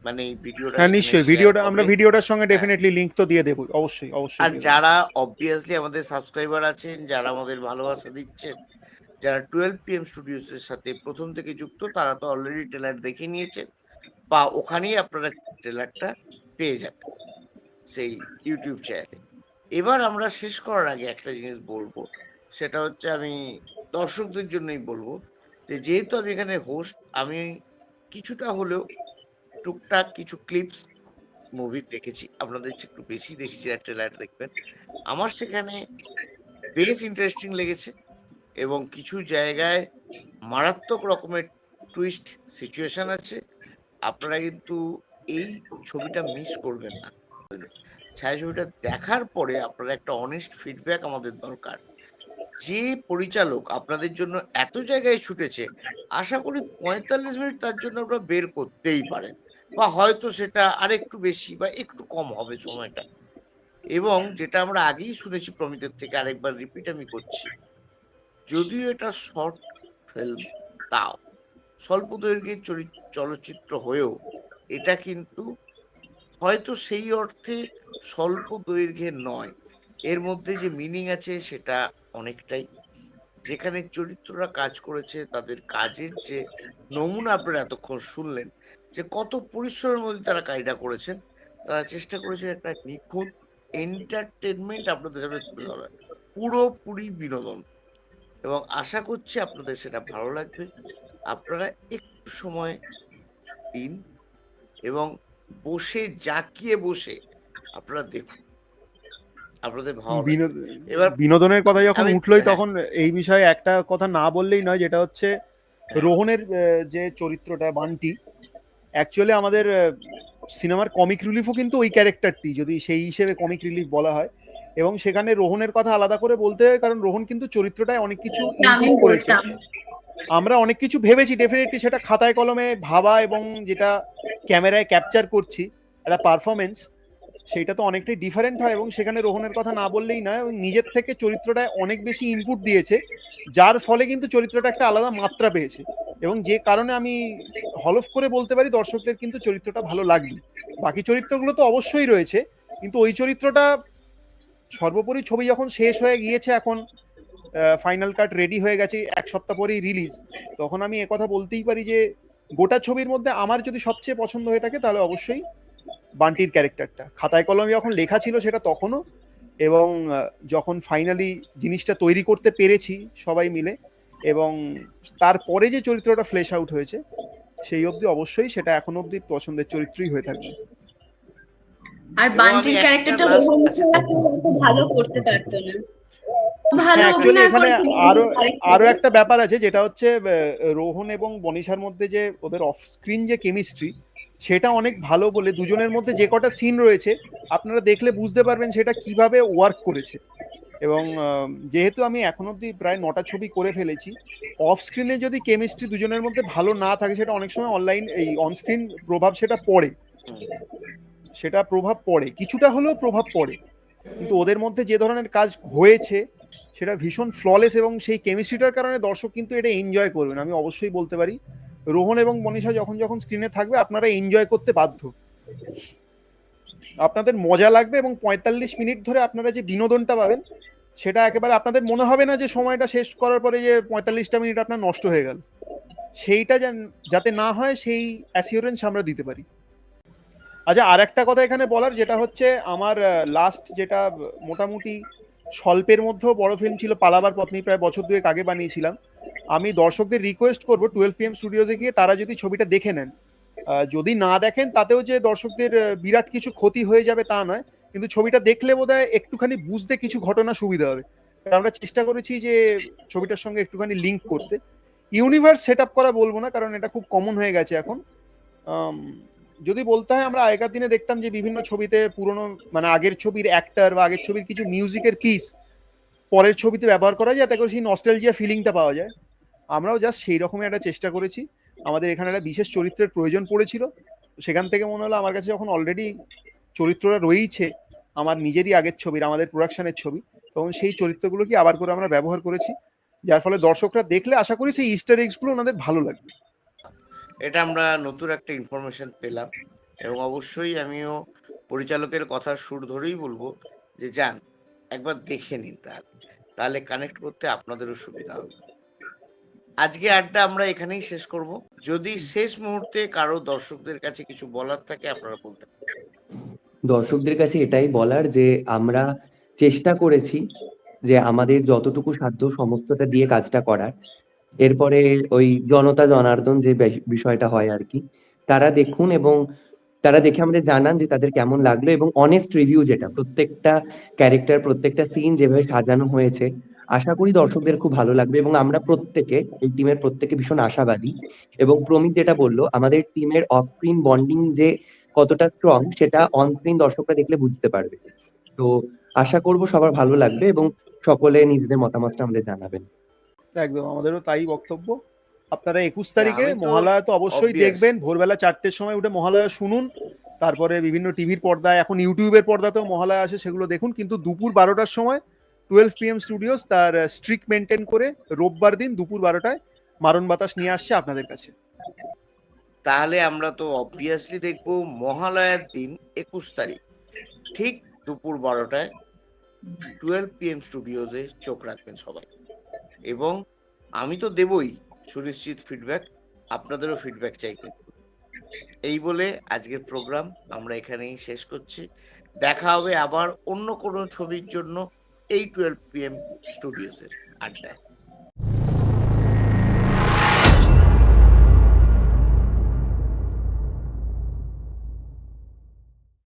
মানে এই ভিডিওটা হ্যাঁ যেখানে নিশ্চয়ই, শেয়ার আমরা হবে। ভিডিওটার সঙ্গে হ্যাঁ, ডেফিনেটলি লিংক তো দিয়ে দেবো, অবশ্যই অবশ্যই আর দিয়ে দেবো। যারা অবভিয়াসলি আমাদের সাবস্ক্রাইবার আছেন, যারা আমাদের ভালোবাসা দিচ্ছেন, যারা 12 PM স্টুডিওস এর সাথে প্রথম থেকে যুক্ত, তারা তো অলরেডি ট্রেলার দেখে নিয়েছেন, বা ওখানেই আপনারা ট্রেলারটা পেয়ে যাবেন সেই ইউটিউব চ্যানেলে। এবার আমরা শেষ করার আগে একটা জিনিস বলবো, সেটা হচ্ছে আমি দর্শকদের জন্যই বলবো, যে যেহেতু আমি এখানে হোস্ট, আমি কিছুটা হলেও টুকটাক কিছু ক্লিপস মুভি দেখেছি, আপনাদের চেয়ে একটু বেশি দেখেছি, আর ট্রেলার দেখবেন। আমার সেখানে বেশ ইন্টারেস্টিং লেগেছে, এবং কিছু জায়গায় মারাত্মক রকমের টুইস্ট সিচুয়েশন আছে। আপনারা কিন্তু এই ছবিটা মিস করবেন না। ছায়াছবিটা দেখার পরে আপনারা একটা অনেস্ট ফিডব্যাক আমাদের দরকার। যে পরিচালক আপনাদের জন্য এত জায়গায় ছুটেছে, আশা করি 45 মিনিট তার জন্য আপনারা বের করতেই পারেন, বা হয়তো সেটা আরেকটু বেশি বা একটু কম হবে সময়টা। এবং যেটা আমরা আগেই শুনেছি প্রমিতের থেকে, আরেকবার রিপিট আমি করছি, যদিও এটা শর্ট ফিল্ম, তাও স্বল্প দৈর্ঘ্যের চলচ্চিত্র হয়েও এটা কিন্তু হয়তো সেই অর্থে স্বল্প দৈর্ঘ্যের নয়। এর মধ্যে যে মিনিং আছে সেটা অনেকটাই। যেখানে চরিত্ররা কাজ করেছে, তাদের কাজের যে নমুনা আপনারা এতক্ষণ শুনলেন, যে কত পরিশ্রমের মধ্যে তারা কাজটা করেছেন, তারা চেষ্টা করেছেন একটা নিখুঁত এন্টারটেনমেন্ট আপনাদের সামনে তুলে ধরার, পুরোপুরি বিনোদন। এবং আশা করছি আপনাদের সেটা ভালো লাগবে। আপনারা একটু সময় দিন এবং বসে জাঁকিয়ে বসে আপনারা দেখুন, আপনাদের ভালো লাগবে। এবার বিনোদনের কথা যখন আমি উঠলোই হ্যাঁ, তখন এই বিষয়ে একটা কথা না বললেই নয়, যেটা হচ্ছে রোহনের যে চরিত্রটা বান্টি, অ্যাকচুয়ালি আমাদের সিনেমার কমিক রিলিফও কিন্তু ওই ক্যারেক্টারটি, যদি সেই হিসেবে কমিক রিলিফ বলা হয়। এবং সেখানে রোহনের কথা আলাদা করে বলতে হয়, কারণ রোহন কিন্তু চরিত্রটায় অনেক কিছু আমি ইনপুট করেছে। বলতাম আমরা অনেক কিছু ভেবেছি ডেফিনেটলি, সেটা খাতায় কলমে ভাবা এবং যেটা ক্যামেরায় ক্যাপচার করছি একটা পারফরমেন্স, সেইটা তো অনেকটাই ডিফারেন্ট হয়। এবং সেখানে রোহনের কথা না বললেই নয়, এবং নিজের থেকে চরিত্রটায় অনেক বেশি ইনপুট দিয়েছে, যার ফলে কিন্তু চরিত্রটা একটা আলাদা মাত্রা পেয়েছে। এবং যে কারণে আমি হলফ করে বলতে পারি দর্শকদের কিন্তু চরিত্রটা ভালো লাগবে। বাকি চরিত্রগুলো তো অবশ্যই রয়েছে, কিন্তু ওই চরিত্রটা সর্বোপরি, ছবি যখন শেষ হয়ে গিয়েছে, এখন ফাইনাল কাট রেডি হয়ে গেছে, এক সপ্তাহ পরেই রিলিজ, তখন আমি একথা বলতেই পারি যে গোটা ছবির মধ্যে আমার যদি সবচেয়ে পছন্দ হয়ে থাকে তাহলে অবশ্যই বান্টির ক্যারেক্টারটা। খাতায় কলমে যখন লেখা ছিল সেটা তখনও, এবং যখন ফাইনালি জিনিসটা তৈরি করতে পেরেছি সবাই মিলে, এবং তারপরে যে চরিত্রটা ফ্লেশ আউট হয়েছে, সেই অবধি অবশ্যই সেটা এখন অবধি পছন্দের চরিত্রই হয়ে থাকবে। আর এবং আমি বান্টির একটা ক্যারেক্টারটা লাস্ট, রোহন আচ্ছা ছাড়া কেউ অত ভালো করতে পারতো না। ভালো হ্যাঁ, অ্যাকচুয়ালি অভিনয় এখানে করেছে আরো আরো ক্যারেক্টারে। একটা ব্যাপার আছে, যেটা হচ্ছে রোহন এবং বনিশার মধ্যে যে ওদের অফ স্ক্রিন যে কেমিস্ট্রি, সেটা অনেক ভালো বলে দুজনের মধ্যে যে কটা সিন রয়েছে আপনারা দেখলে বুঝতে পারবেন সেটা কিভাবে ওয়ার্ক করেছে। এবং যেহেতু আমি এখন অব্দি প্রায় 9টা ছবি করে ফেলেছি, অফ স্ক্রিনে যদি কেমিস্ট্রি দুজনের মধ্যে ভালো না থাকে, সেটা অনেক সময় অনলাইন এই অন স্ক্রিন প্রভাব সেটা পড়ে। হুম। সেটা প্রভাব পড়ে, কিছুটা হলেও প্রভাব পড়ে, কিন্তু ওদের মধ্যে যে ধরনের কাজ হয়েছে সেটা ভীষণ ফ্ললেস, এবং সেই কেমিস্ট্রিটার কারণে দর্শক কিন্তু এটা এনজয় করবেন, আমি অবশ্যই বলতে পারি। রোহন এবং মনীষা যখন যখন স্ক্রিনে থাকবে আপনারা এনজয় করতে বাধ্য, আপনাদের মজা লাগবে, এবং 45 মিনিট ধরে আপনারা যে বিনোদনটা পাবেন সেটা একেবারে আপনাদের মনে হবে না যে সময়টা শেষ করার পরে যে 45টা মিনিট আপনার নষ্ট হয়ে গেল। সেইটা যাতে না হয় সেই অ্যাসিওরেন্স আমরা দিতে পারি। আচ্ছা, আর একটা কথা এখানে বলার, যেটা হচ্ছে আমার লাস্ট যেটা মোটামুটি স্বল্পের মধ্যেও বড় ফিল্ম ছিল পালাবার পত্নী, প্রায় বছর দুয়েক আগে বানিয়েছিলাম। আমি দর্শকদের রিকোয়েস্ট করবো 12 PM স্টুডিওতে গিয়ে তারা যদি ছবিটা দেখে নেন, যদি না দেখেন তাতেও যে দর্শকদের বিরাট কিছু ক্ষতি হয়ে যাবে তা নয়, কিন্তু ছবিটা দেখলে বোধহয় একটুখানি বুঝতে কিছু ঘটনা সুবিধা হবে। কারণ আমরা চেষ্টা করেছি যে ছবিটার সঙ্গে একটুখানি লিঙ্ক করতে। ইউনিভার্স সেট আপ করা বলবো না, কারণ এটা খুব কমন হয়ে গেছে এখন। যদি বলতে হয়, আমরা আগেকার দিনে দেখতাম যে বিভিন্ন ছবিতে পুরনো মানে আগের ছবির অ্যাক্টর বা আগের ছবির কিছু মিউজিকের পিস পরের ছবিতে ব্যবহার করা যায়, যাতে করে সেই নস্টালজিয়া ফিলিংটা পাওয়া যায়। আমরাও জাস্ট সেই রকমই একটা চেষ্টা করেছি। আমাদের এখানে একটা বিশেষ চরিত্রের প্রয়োজন পড়েছিল, সেখান থেকে মনে হলো আমার কাছে যখন অলরেডি চরিত্রটা রয়েছে আমার নিজেরই আগের ছবির, আমাদের প্রোডাকশনের ছবি, তখন সেই চরিত্রগুলোকে আবার করে আমরা ব্যবহার করেছি, যার ফলে দর্শকরা দেখলে আশা করি সেই ইস্টার এগস গুলো ওনাদের ভালো লাগবে। এটা আমরা নতুন একটা ইনফরমেশন পেলাম, এবং অবশ্যই আমিও পরিচালকের কথা সুর ধরেই বলবো যে যান একবার দেখে নিন, তাহলে কানেক্ট করতে আপনাদেরও সুবিধা হবে। আজকে আড্ডা আমরা এখানেই শেষ করব। যদি শেষ মুহূর্তে কারো দর্শকদের কাছে কিছু বলার থাকে আপনারা বলতে পারেন। দর্শকদের কাছে এটাই বলার যে আমরা চেষ্টা করেছি যে আমাদের যতটুকু সাধ্য সমস্তটা দিয়ে কাজটা করার। এরপরে ওই জনতা জনার্দন যে বিষয়টা হয় আর কি, তারা দেখুন এবং তারা দেখে আমাদের জানান যে তাদের কেমন লাগলো, এবং অনেস্ট রিভিউ, যেটা প্রত্যেকটা ক্যারেক্টার প্রত্যেকটা সিন যেভাবে সাজানো হয়েছে আশা করি দর্শকদের খুব ভালো লাগবে। এবং আমরা প্রত্যেকে, এই টিমের প্রত্যেকে ভীষণ আশাবাদী। এবং প্রমিত যেটা বললো, আমাদের টিমের অফ স্ক্রিন বন্ডিং যে কতটা স্ট্রং সেটা অন স্ক্রিন দর্শকরা দেখলে বুঝতে পারবে। তো আশা করব সবার ভালো লাগবে এবং সকলে নিজেদের মতামতটা আমাদের জানাবেন। একদম আমাদেরও তাই বক্তব্য। আপনারা 21 তারিখে আমি তো মহালয়া তো অবশ্যই obvious, দেখবেন, ভোরবেলা 4টের সময় উঠে মহালয়া শুনুন, তারপরে বিভিন্ন টিভির পর্দায়, এখন ইউটিউবের পর্দাতেও মহালয়া আসে, সেগুলো দেখুন। কিন্তু দুপুর 12টার সময় 12 PM স্টুডিওস তার স্ট্রিক্ট মেনটেন করে রোববার দিন দুপুর 12টায় মারণ বাতাস নিয়ে আসছে আপনাদের কাছে। তাহলে আমরা তো অবভিয়াসলি দেখবো মহালয়ার দিন 21 তারিখ ঠিক দুপুর 12টায় 12 PM স্টুডিওজে চোখ রাখবেন সবাই। এবং আমি তো দেবই সুনিশ্চিত ফিডব্যাক, আপনাদেরও ফিডব্যাক চাই কিন্তু। এই বলে আজকের প্রোগ্রাম আমরা এখানেই শেষ করছি। দেখা হবে আবার অন্য কোনো ছবির জন্য এই 12 PM স্টুডিওসের আড্ডায়।